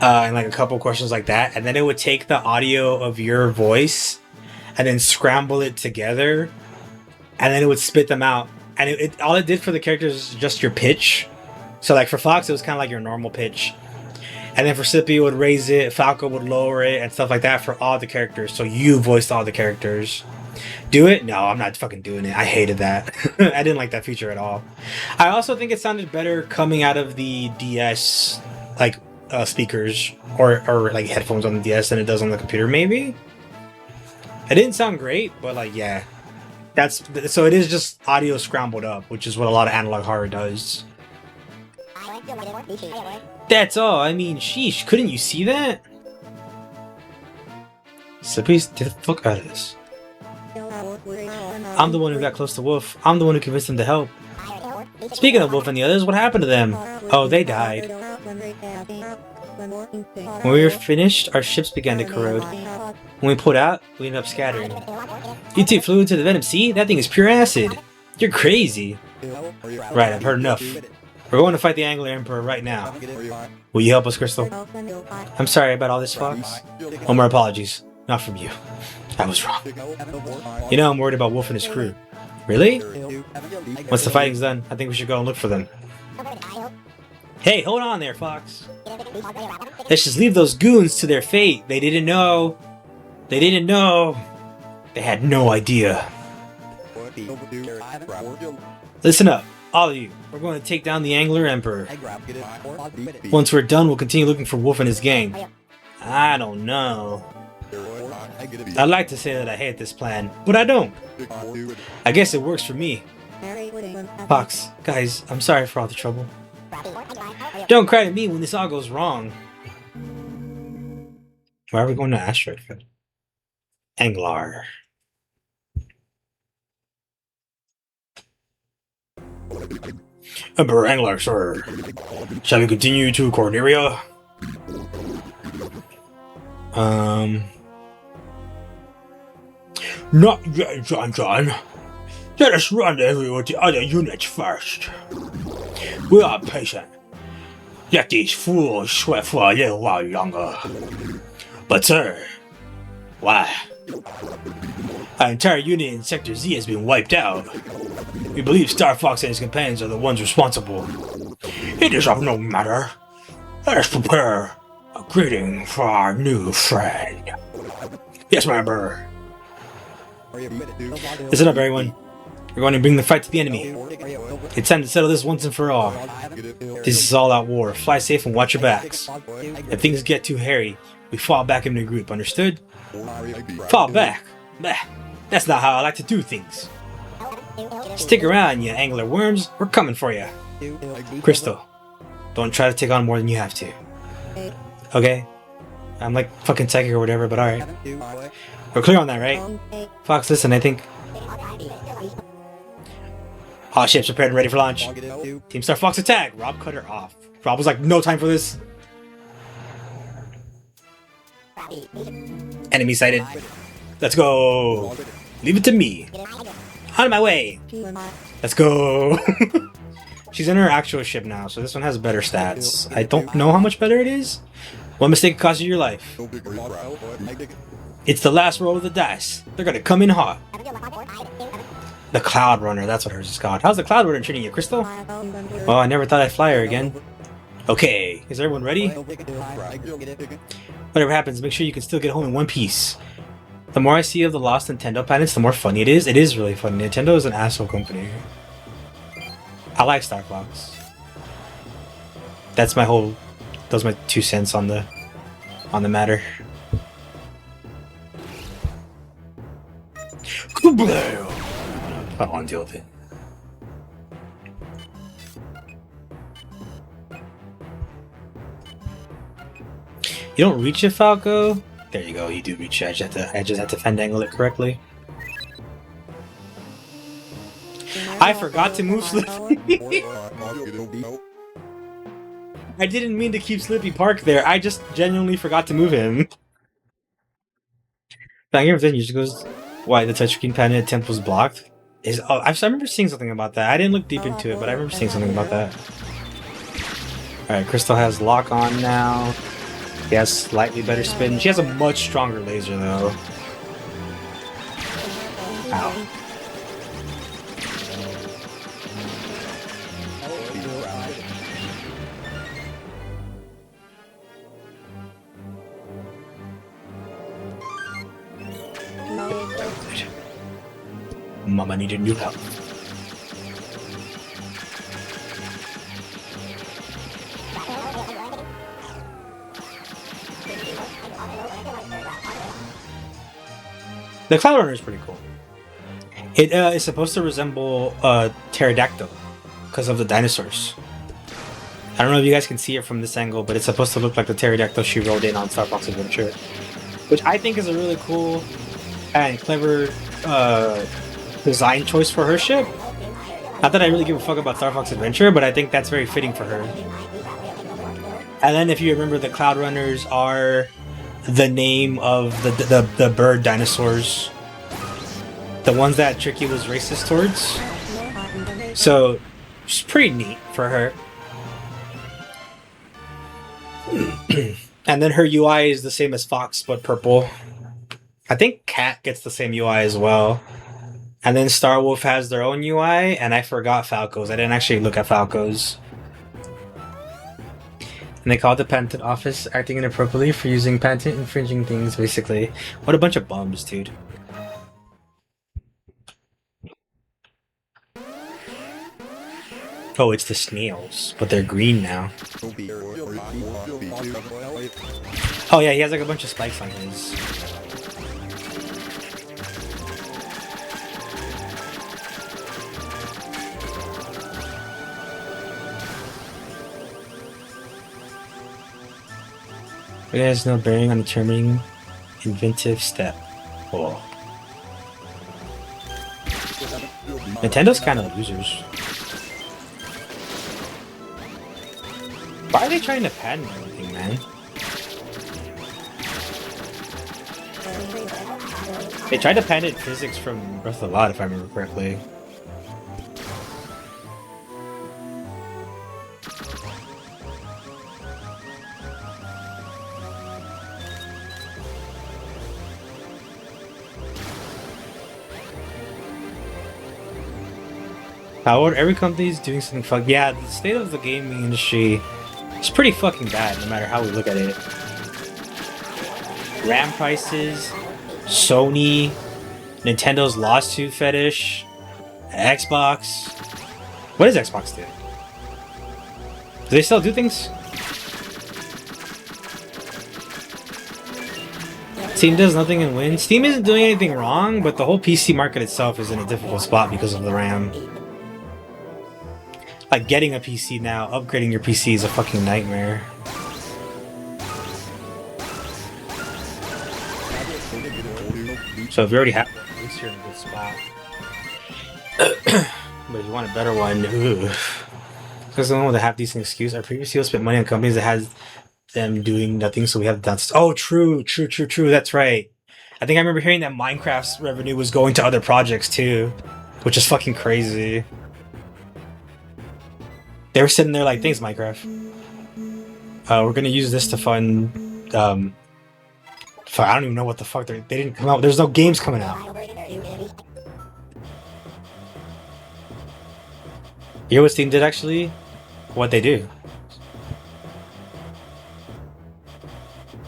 And like a couple questions like that. And then it would take the audio of your voice and then scramble it together. And then it would spit them out. And all it did for the characters is just your pitch. So like for Fox, it was kind of like your normal pitch. And then for Sippy, it would raise it. Falco would lower it and stuff like that for all the characters. So you voiced all the characters. Do it? No, I'm not fucking doing it. I hated that. I didn't like that feature at all. I also think it sounded better coming out of the DS, like speakers or like headphones on the DS than it does on the computer. Maybe it didn't sound great, but like yeah, so it is just audio scrambled up, which is what a lot of analog horror does. That's all. I mean, sheesh, couldn't you see that? Sippy's get the fuck out of this. I'm the one who got close to Wolf. I'm the one who convinced him to help. Speaking of Wolf and the others, what happened to them? Oh, they died. When we were finished, our ships began to corrode. When we pulled out, we ended up scattering. You two flew into the Venom Sea? That thing is pure acid. You're crazy. Right, I've heard enough. We're going to fight the Angler Emperor right now. Will you help us, Crystal? I'm sorry about all this, Fox. No more apologies. Not from you. I was wrong. You know, I'm worried about Wolf and his crew. Really? Once the fighting's done, I think we should go and look for them. Hey, hold on there, Fox. Let's just leave those goons to their fate. They didn't know. They didn't know. They had no idea. Listen up, all of you. We're going to take down the Angler Emperor. Once we're done, we'll continue looking for Wolf and his gang. I don't know. I'd like to say that I hate this plan, but I don't. I guess it works for me. Fox, guys, I'm sorry for all the trouble. Don't cry to me when this all goes wrong. Why are we going to Asteroid Field? Anglar. Emperor Anglar, sir. Shall we continue to Corneria? Not yet, John. Let us rendezvous with the other units first. We are patient. Let these fools sweat for a little while longer. But sir, why? Our entire unit in Sector Z has been wiped out. We believe Star Fox and his companions are the ones responsible. It is of no matter. Let us prepare a greeting for our new friend. Yes, my Emperor. Listen up, everyone. We're going to bring the fight to the enemy. It's time to settle this once and for all. This is all-out war. Fly safe and watch your backs. If things get too hairy, we fall back into the group, understood? Fall back? Bah, that's not how I like to do things. Stick around, you angler worms. We're coming for you. Crystal, don't try to take on more than you have to. Okay? I'm like fucking psychic or whatever, but alright. We're clear on that, right? Fox, listen, I think... All ships prepared and ready for launch. Team Star Fox attack! Rob cut her off. Rob was like, no time for this. Enemy sighted. Let's go. Leave it to me. On my way. Let's go. She's in her actual ship now, so this one has better stats. I don't know how much better it is. One mistake could cost you your life. It's the last roll of the dice. They're gonna come in hot. The Cloud Runner, that's what hers is called. How's the Cloud Runner treating you, Crystal? Well, I never thought I'd fly her again. Okay, is everyone ready? Whatever happens, make sure you can still get home in one piece. The more I see of the lost Nintendo planets, the more funny it is. It is really funny. Nintendo is an asshole company. I like Star Fox. That's my whole. Those are my 2 cents on the matter. I don't want to deal with it. You don't reach it, Falco? There you go, you do reach it. I just have to fandangle it correctly. I forgot to move Slippy. I didn't mean to keep Slippy parked there. I just genuinely forgot to move him. Thank you for you just goes, why the touchscreen panel attempt was blocked? I remember seeing something about that. I didn't look deep into it, but I remember seeing something about that. Alright, Crystal has lock on now. He has slightly better spin. She has a much stronger laser though. Ow. Mama needed new help. The Cloud Runner is pretty cool. It is supposed to resemble Pterodactyl because of the dinosaurs. I don't know if you guys can see it from this angle, but it's supposed to look like the Pterodactyl she rode in on Star Fox Adventure, which I think is a really cool and clever design choice for her ship. Not that I really give a fuck about Star Fox Adventure, but I think that's very fitting for her. And then if you remember, the Cloud Runners are the name of the bird dinosaurs, the ones that Tricky was racist towards. So it's pretty neat for her. And then her UI is the same as Fox, but purple. I think Cat gets the same UI as well. And then Star Wolf has their own UI, and I forgot Falco's. I didn't actually look at Falco's. And they called the patent office acting inappropriately for using patent infringing things, basically. What a bunch of bums, dude. Oh, it's the snails, but they're green now. Oh yeah, he has like a bunch of spikes on his. It has no bearing on determining inventive step. Oh. Nintendo's kind of losers. Why are they trying to patent everything, man? They tried to patent physics from Breath of the Wild, if I remember correctly. Howard, every company's doing something fuck. Yeah, the state of the gaming industry is pretty fucking bad, no matter how we look at it. RAM prices, Sony, Nintendo's lawsuit fetish, Xbox. What does Xbox do? Do they still do things? Steam does nothing and wins. Steam isn't doing anything wrong, but the whole PC market itself is in a difficult spot because of the RAM. Like, getting a PC now, upgrading your PC is a fucking nightmare. So if you already have one, at least you're in a good spot. But if you want a better one, because the one with a half-decent excuse, our previous CEO spent money on companies that has them doing nothing, so we have done. Oh, true, that's right. I think I remember hearing that Minecraft's revenue was going to other projects too, which is fucking crazy. They were sitting there like, thanks, Minecraft. We're gonna use this to fund, I don't even know what the fuck, they didn't come out, there's no games coming out. You know what Steam did actually? What'd they do?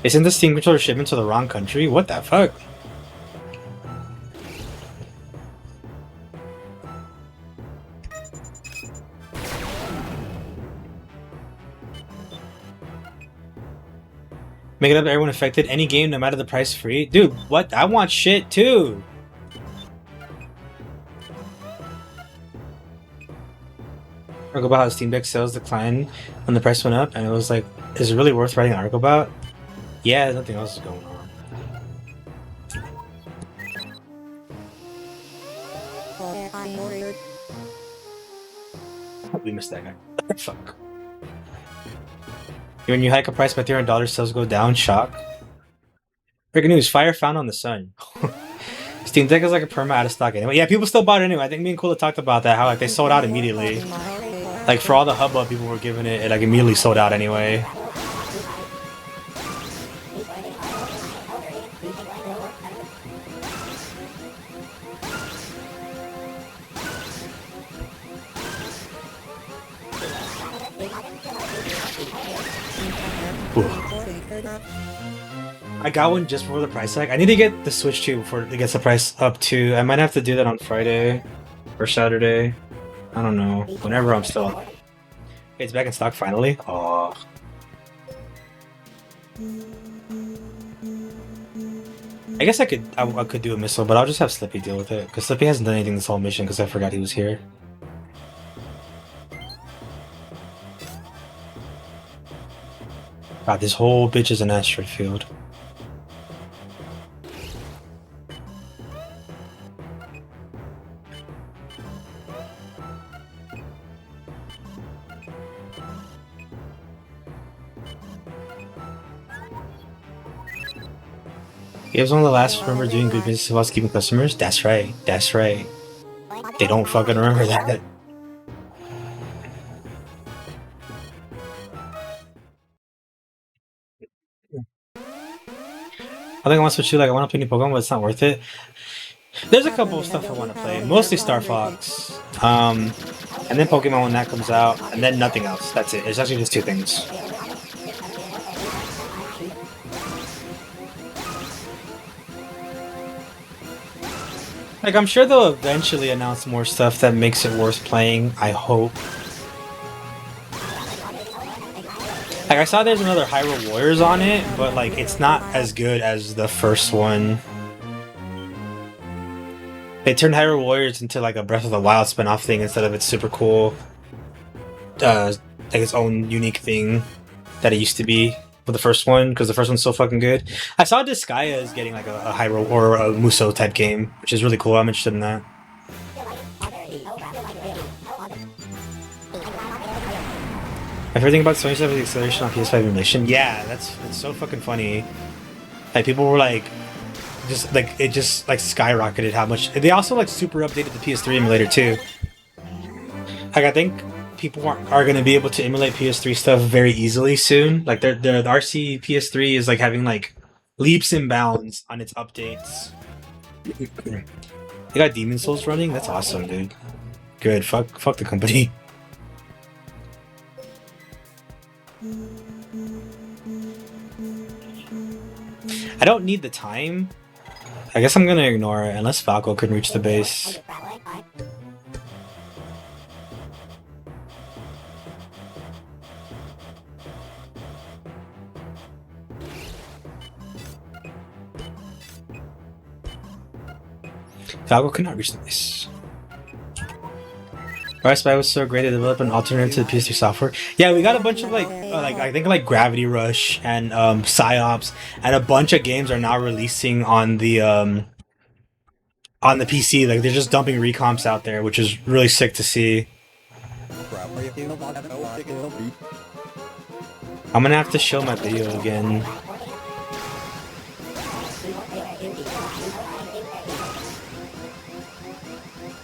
They sent the Steam controller shipment to the wrong country? What the fuck? Make it up to everyone affected. Any game, no matter the price, free. Dude, what? I want shit too. Article about how Steam Deck sales declined when the price went up, and it was like, is it really worth writing an article about? Yeah, nothing else is going on. We missed that guy. Fuck. When you hike a price by $300, sales go down. Shock. Breaking news: fire found on the sun. Steam Deck is like a perma out of stock anyway. Yeah, people still bought it anyway. I think me and Kula talked about that. How like they sold out immediately. Like for all the hubbub people were giving it, it like immediately sold out anyway. Ooh. I got one just before the price hike. I need to get the Switch 2 before it gets the price up too. I might have to do that on Friday or Saturday. I don't know. Whenever I'm still. It's back in stock finally. Oh. I guess I could do a missile, but I'll just have Slippy deal with it because Slippy hasn't done anything this whole mission because I forgot he was here. God, this whole bitch is an asteroid field. He was one of the last to remember doing good business while keeping customers. That's right. That's right. They don't fucking remember that. I think I want to switch to like I want to play new Pokemon, but it's not worth it. There's a couple of stuff I want to play, mostly Star Fox, and then Pokemon when that comes out, and then nothing else. That's it. It's actually just two things. Like I'm sure they'll eventually announce more stuff that makes it worth playing. I hope. Like I saw there's another Hyrule Warriors on it, but like it's not as good as the first one. They turned Hyrule Warriors into like a Breath of the Wild spin-off thing instead of its super cool, like its own unique thing that it used to be with the first one, because the first one's so fucking good. I saw Disgaea is getting like a Hyrule or a Musou type game, which is really cool. I'm interested in that. I've heard about Sony stuff with the acceleration on PS5 emulation. Yeah, that's so fucking funny. Like people were like, just like it just like skyrocketed how much. They also like super updated the PS3 emulator too. Like I think people are going to be able to emulate PS3 stuff very easily soon. Like the RC PS3 is like having like leaps and bounds on its updates. They got Demon Souls running. That's awesome, dude. Good. Fuck the company. I don't need the time. I guess I'm gonna ignore it unless Falco can reach the base. Falco cannot reach the base. Rise Spy was so great they developed an alternative to the PS3 software. Yeah, we got a bunch of like I think like Gravity Rush and Psyops, and a bunch of games are now releasing on the PC. Like they're just dumping recomps out there, which is really sick to see. I'm gonna have to show my video again.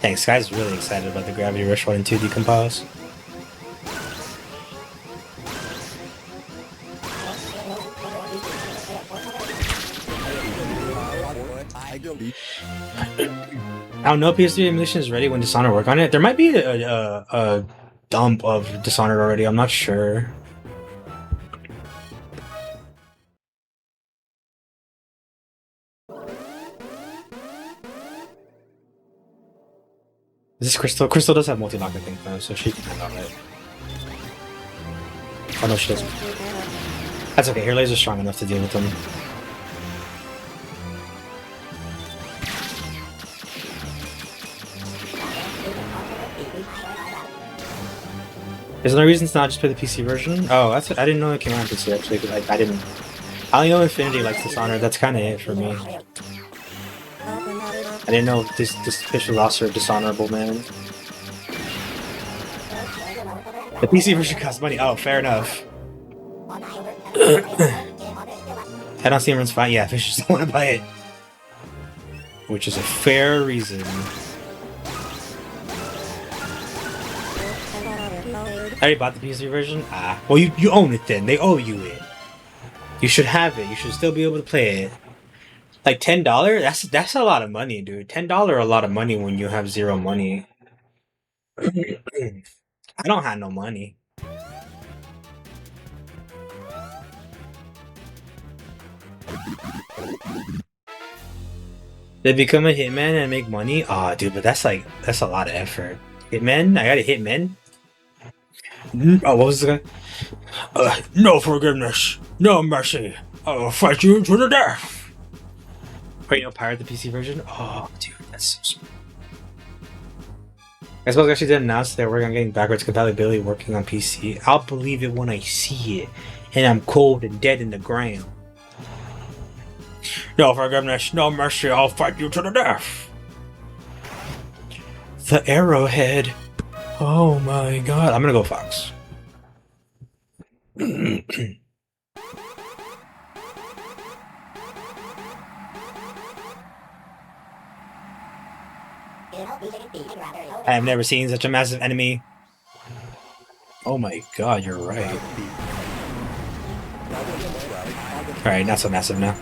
Thanks, guys. Really excited about the Gravity Rush 1 and 2 decompose. I don't know if PS3 emulation is ready when Dishonored work on it. There might be a dump of Dishonored already. I'm not sure. Is this Crystal? Crystal does have multi-lock, I think, though, so she can handle it. Oh no, she doesn't. That's okay, her laser's strong enough to deal with them. Is there no reason to not just play the PC version? Oh, that's it. I didn't know it came out on PC actually, because I didn't. I only know Infinity likes Dishonored. That's kind of it for me. I didn't know this official roster of Dishonorable, man. The PC version costs money. Oh, fair enough. I don't see everyone's fine. Yeah, Fish just don't want to buy it. Which is a fair reason. I already bought the PC version? Ah. Well, you own it then. They owe you it. You should have it. You should still be able to play it. Like $10? That's a lot of money, dude. $10 a lot of money when you have zero money. I don't have no money. They become a hitman and make money? Aw, dude, but that's a lot of effort. Hitman? I gotta hitman? Oh, what was the guy? No forgiveness, no mercy. I will fight you to the death. Wait, no, pirate the PC version? Oh, dude, that's so smart. I suppose I actually did announce they're working on getting backwards compatibility working on PC. I'll believe it when I see it, and I'm cold and dead in the ground. No forgiveness, no mercy, I'll fight you to the death. The Arrowhead. Oh my god. I'm gonna go Fox. I have never seen such a massive enemy. Oh my god, you're right. Alright, not so massive now.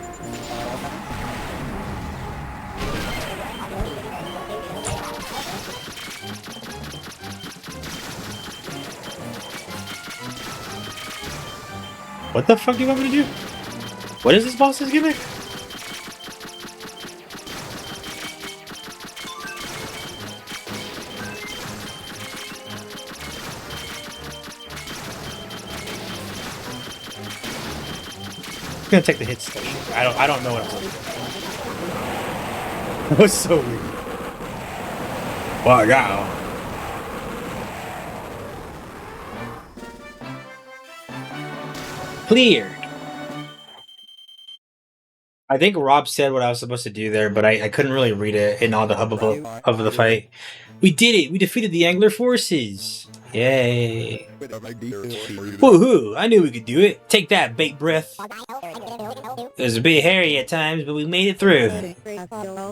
What the fuck do you want me to do? What is this boss's gimmick? I'm gonna take the hit station. I don't know what I'm doing. That was so weird. Wow, yeah. Cleared. I think Rob said what I was supposed to do there, but I couldn't really read it in all the hubbub of the fight. We did it! We defeated the Angler forces! Yay! Woohoo! I knew we could do it! Take that, bait breath! It was a bit hairy at times, but we made it through.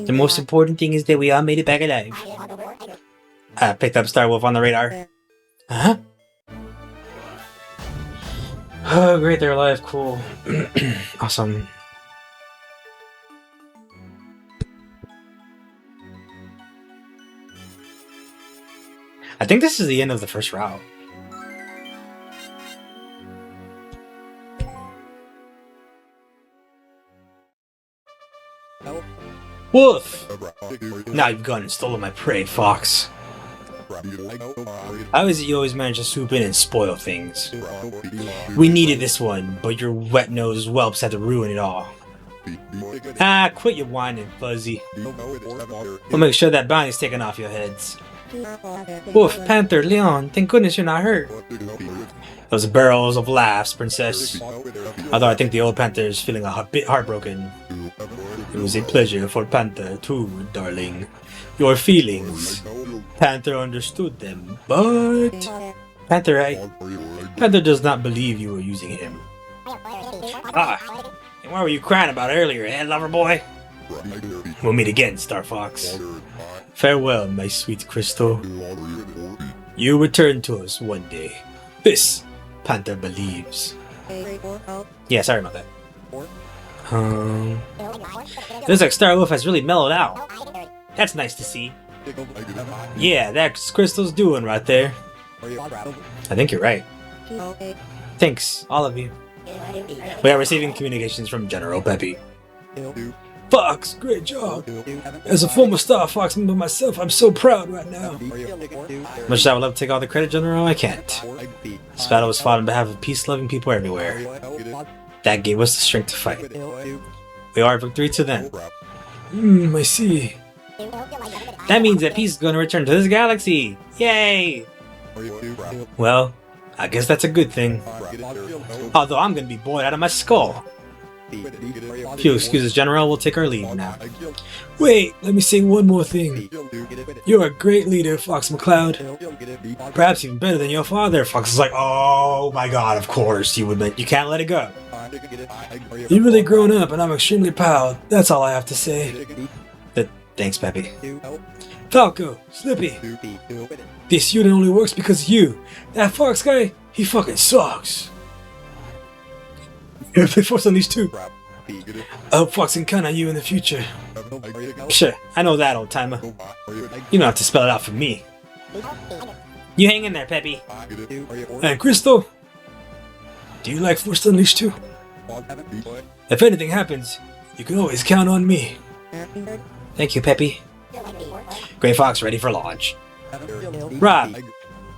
The most important thing is that we all made it back alive. I picked up Star Wolf on the radar. Huh? Oh, great, they're alive. Cool. Awesome. I think this is the end of the first route. Wolf! Now you've gone and stolen my prey, Fox. How is it you always manage to swoop in and spoil things? We needed this one, but your wet-nosed whelps had to ruin it all. Ah, quit your whining, Fuzzy. We'll make sure that bounty's taken off your heads. Wolf, Panther, Leon, thank goodness you're not hurt. Those barrels of laughs, Princess. Although I think the old Panther is feeling a bit heartbroken. It was a pleasure for Panther too, darling. Your feelings. Panther understood them, but... Panther does not believe you were using him. Ah, and what were you crying about earlier, eh, lover boy? We'll meet again, Star Fox. Farewell, my sweet Crystal. You return to us one day. This, Panther believes. Yeah, sorry about that. Looks like Star Wolf has really mellowed out. That's nice to see. Yeah, that's Crystal's doing right there. I think you're right. Thanks, all of you. We are receiving communications from General Peppy. Fox, great job. As a former Star Fox member myself, I'm so proud right now. Much as I would love to take all the credit, General, I can't. This battle was fought on behalf of peace-loving people everywhere. That gave us the strength to fight. We are victory to them. I see. That means that peace is going to return to this galaxy. Yay! Well, I guess that's a good thing. Although I'm going to be bored out of my skull. If you'll excuse us, General, we'll take our leave now. Wait, let me say one more thing. You're a great leader, Fox McCloud. Perhaps even better than your father. Fox is like, oh my god, of course you would. You can't let it go. You've really grown up, and I'm extremely proud. That's all I have to say. Thanks, Peppy. Falco, Slippy. This unit only works because of you. That Fox guy, he fucking sucks. You ever play Force Unleashed 2? I hope Fox can count on you in the future. Sure, I know that, old timer. You don't have to spell it out for me. You hang in there, Peppy. And Crystal, do you like Force Unleashed 2? If anything happens, you can always count on me. Thank you, Peppy. Gray Fox ready for launch. Rob,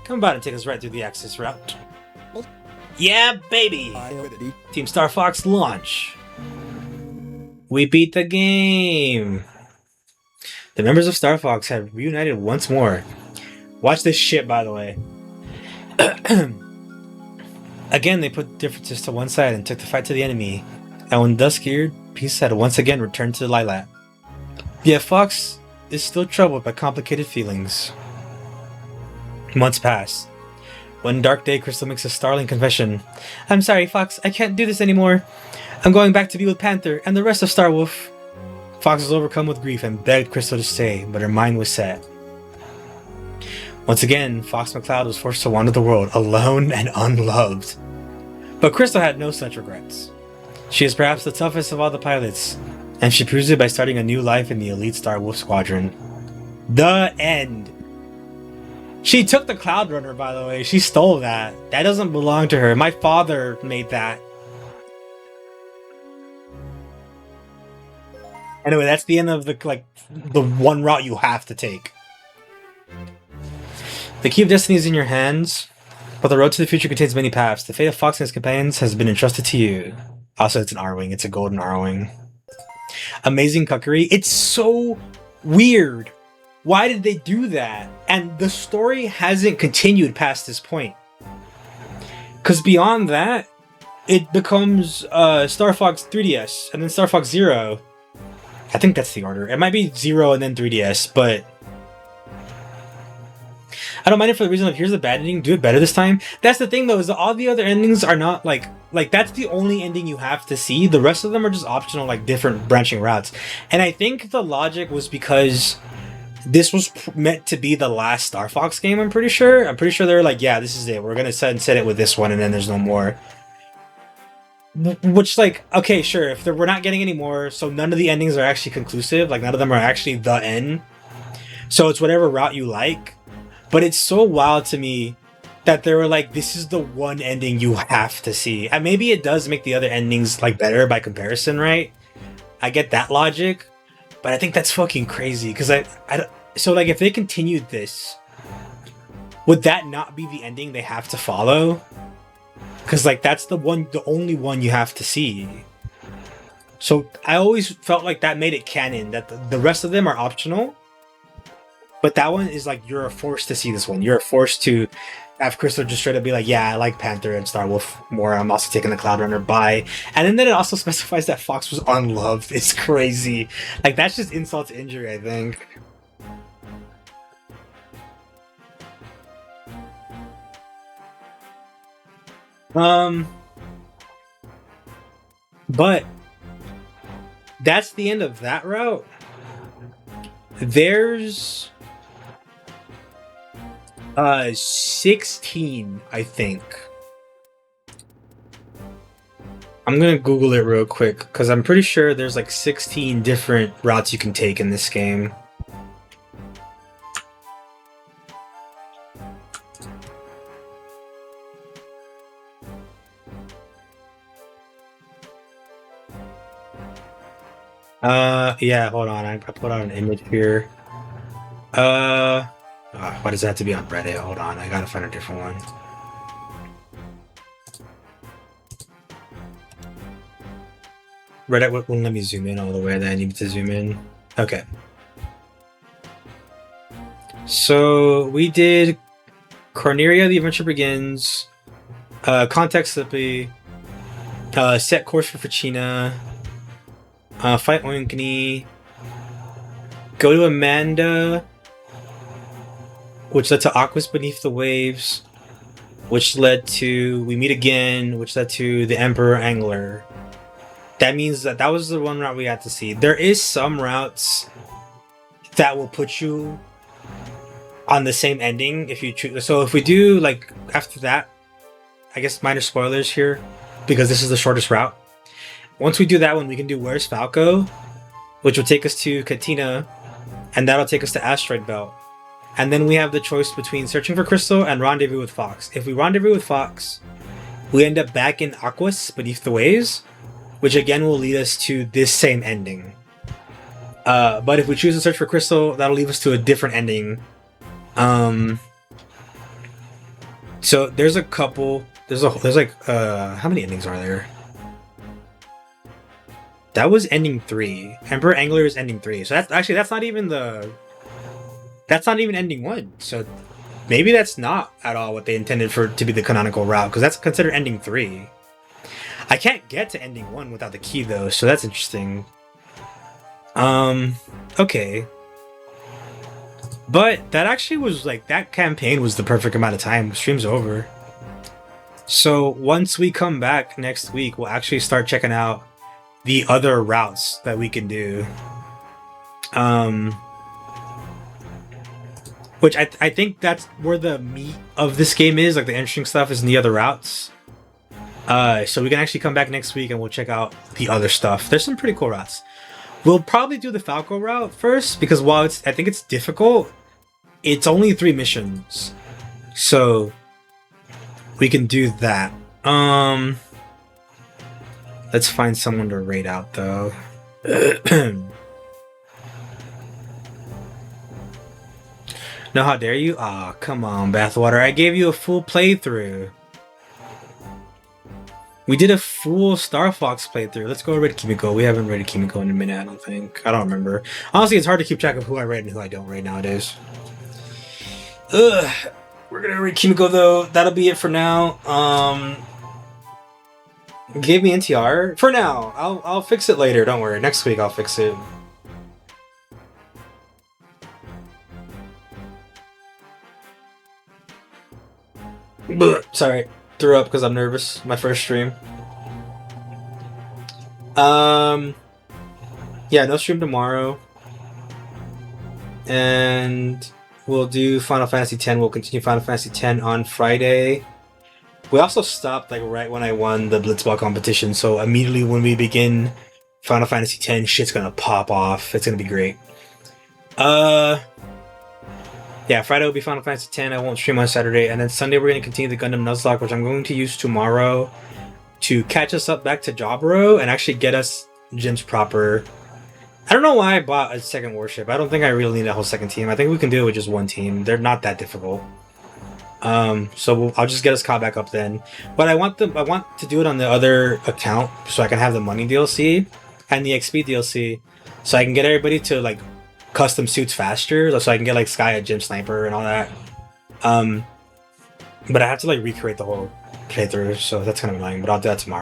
come about and take us right through the access route. Yeah, baby! Team Star Fox launch. We beat the game! The members of Star Fox have reunited once more. Watch this shit, by the way. Again, they put differences to one side and took the fight to the enemy. And when dusk cleared, peace had once again returned to Lilat. Yet Fox is still troubled by complicated feelings. Months pass. One dark day, Crystal makes a startling confession. I'm sorry, Fox, I can't do this anymore. I'm going back to be with Panther and the rest of Starwolf. Fox was overcome with grief and begged Crystal to stay, but her mind was set. Once again, Fox McCloud was forced to wander the world, alone and unloved. But Crystal had no such regrets. She is perhaps the toughest of all the pilots, and she proves it by starting a new life in the elite Starwolf Squadron. The end. She took the Cloud Runner, by the way. She stole that. That doesn't belong to her. My father made that. Anyway, that's the end of the one route you have to take. The key of destiny is in your hands, but the road to the future contains many paths. The fate of Fox and his companions has been entrusted to you. Also, it's an R-Wing. It's a golden R-Wing. Amazing cuckery. It's so weird. Why did they do that? And the story hasn't continued past this point. Because beyond that, it becomes Star Fox 3DS and then Star Fox Zero. I think that's the order. It might be Zero and then 3DS, but I don't mind it for the reason of here's the bad ending, do it better this time. That's the thing though, is that all the other endings are not like that's the only ending you have to see. The rest of them are just optional, like different branching routes. And I think the logic was because this was meant to be the last Star Fox game, I'm pretty sure. I'm pretty sure they were like, yeah, this is it. We're gonna set it with this one and then there's no more. Which, like, okay, sure, if we're not getting any more, so none of the endings are actually conclusive, like none of them are actually the end. So it's whatever route you like. But it's so wild to me that they were like, this is the one ending you have to see. And maybe it does make the other endings like better by comparison, right? I get that logic, but I think that's fucking crazy because so like if they continued this, would that not be the ending they have to follow? Because like that's the only one you have to see. So I always felt like that made it canon, that the rest of them are optional. But that one is like, you're forced to see this one. You're forced to have Crystal just straight up be like, yeah, I like Panther and Starwolf more. I'm also taking the Cloud Runner. Bye. And then it also specifies that Fox was unloved. It's crazy. Like, that's just insult to injury, I think. But that's the end of that route. There's 16, I think. I'm gonna Google it real quick because I'm pretty sure there's like 16 different routes you can take in this game. Yeah, hold on. I put out an image here. Why does that have to be on Reddit? Hold on, I gotta find a different one. Reddit won't let me zoom in all the way that I need to zoom in. Okay. So we did Corneria, The Adventure Begins, Context Slippy, Set Course for Ficina, Fight Oinkney, Go to Amanda, which led to Aquas Beneath the Waves, which led to We Meet Again, which led to The Emperor Angler. That means that was the one route we had to see. There is some routes that will put you on the same ending if you choose. So if we do like after that, I guess minor spoilers here because this is the shortest route. Once we do that one, we can do Where's Falco, which will take us to Katina, and that'll take us to Asteroid Belt. And then we have the choice between Searching for Crystal and Rendezvous with Fox. If we rendezvous with Fox, we end up back in Aquas Beneath the Waves, which again will lead us to this same ending. But if we choose to search for Crystal, that'll lead us to a different ending. So there's a couple. There's like how many endings are there? That was ending 3. Emperor Angler is ending 3. So that's not even ending 1. So maybe that's not at all what they intended for to be the canonical route, because that's considered ending 3. I can't get to ending 1 without the key though, so that's interesting. Okay. But that actually was like, that campaign was the perfect amount of time. Stream's over. So once we come back next week, we'll actually start checking out the other routes that we can do. Which I think that's where the meat of this game is, like the interesting stuff is in the other routes. So we can actually come back next week and we'll check out the other stuff. There's some pretty cool routes. We'll probably do the Falco route first, because while I think it's difficult, it's only 3 missions. So we can do that. Let's find someone to raid out though. No, how dare you? Aw, come on, Bathwater. I gave you a full playthrough. We did a full Star Fox playthrough. Let's go raid Kimiko. We haven't raided Kimiko in a minute, I don't think. I don't remember. Honestly, it's hard to keep track of who I raid and who I don't raid nowadays. Ugh. We're gonna raid Kimiko though. That'll be it for now. Gave me NTR? For now. I'll fix it later, don't worry. Next week I'll fix it. Sorry, threw up because I'm nervous. My first stream. Yeah, no stream tomorrow. And we'll do Final Fantasy X. We'll continue Final Fantasy X on Friday. We also stopped like right when I won the Blitzball competition, so immediately when we begin Final Fantasy X, shit's gonna pop off. It's gonna be great. Yeah, Friday will be Final Fantasy X. I won't stream on Saturday. And then Sunday, we're going to continue the Gundam Nuzlocke, which I'm going to use tomorrow to catch us up back to Jobro and actually get us gyms proper. I don't know why I bought a second warship. I don't think I really need a whole second team. I think we can do it with just one team. They're not that difficult. So I'll just get us caught back up then. But I want to do it on the other account so I can have the money DLC and the XP DLC, so I can get everybody to like custom suits faster, so I can get like Sky a gym sniper and all that. But I have to like recreate the whole playthrough, so that's kind of annoying, but I'll do that tomorrow.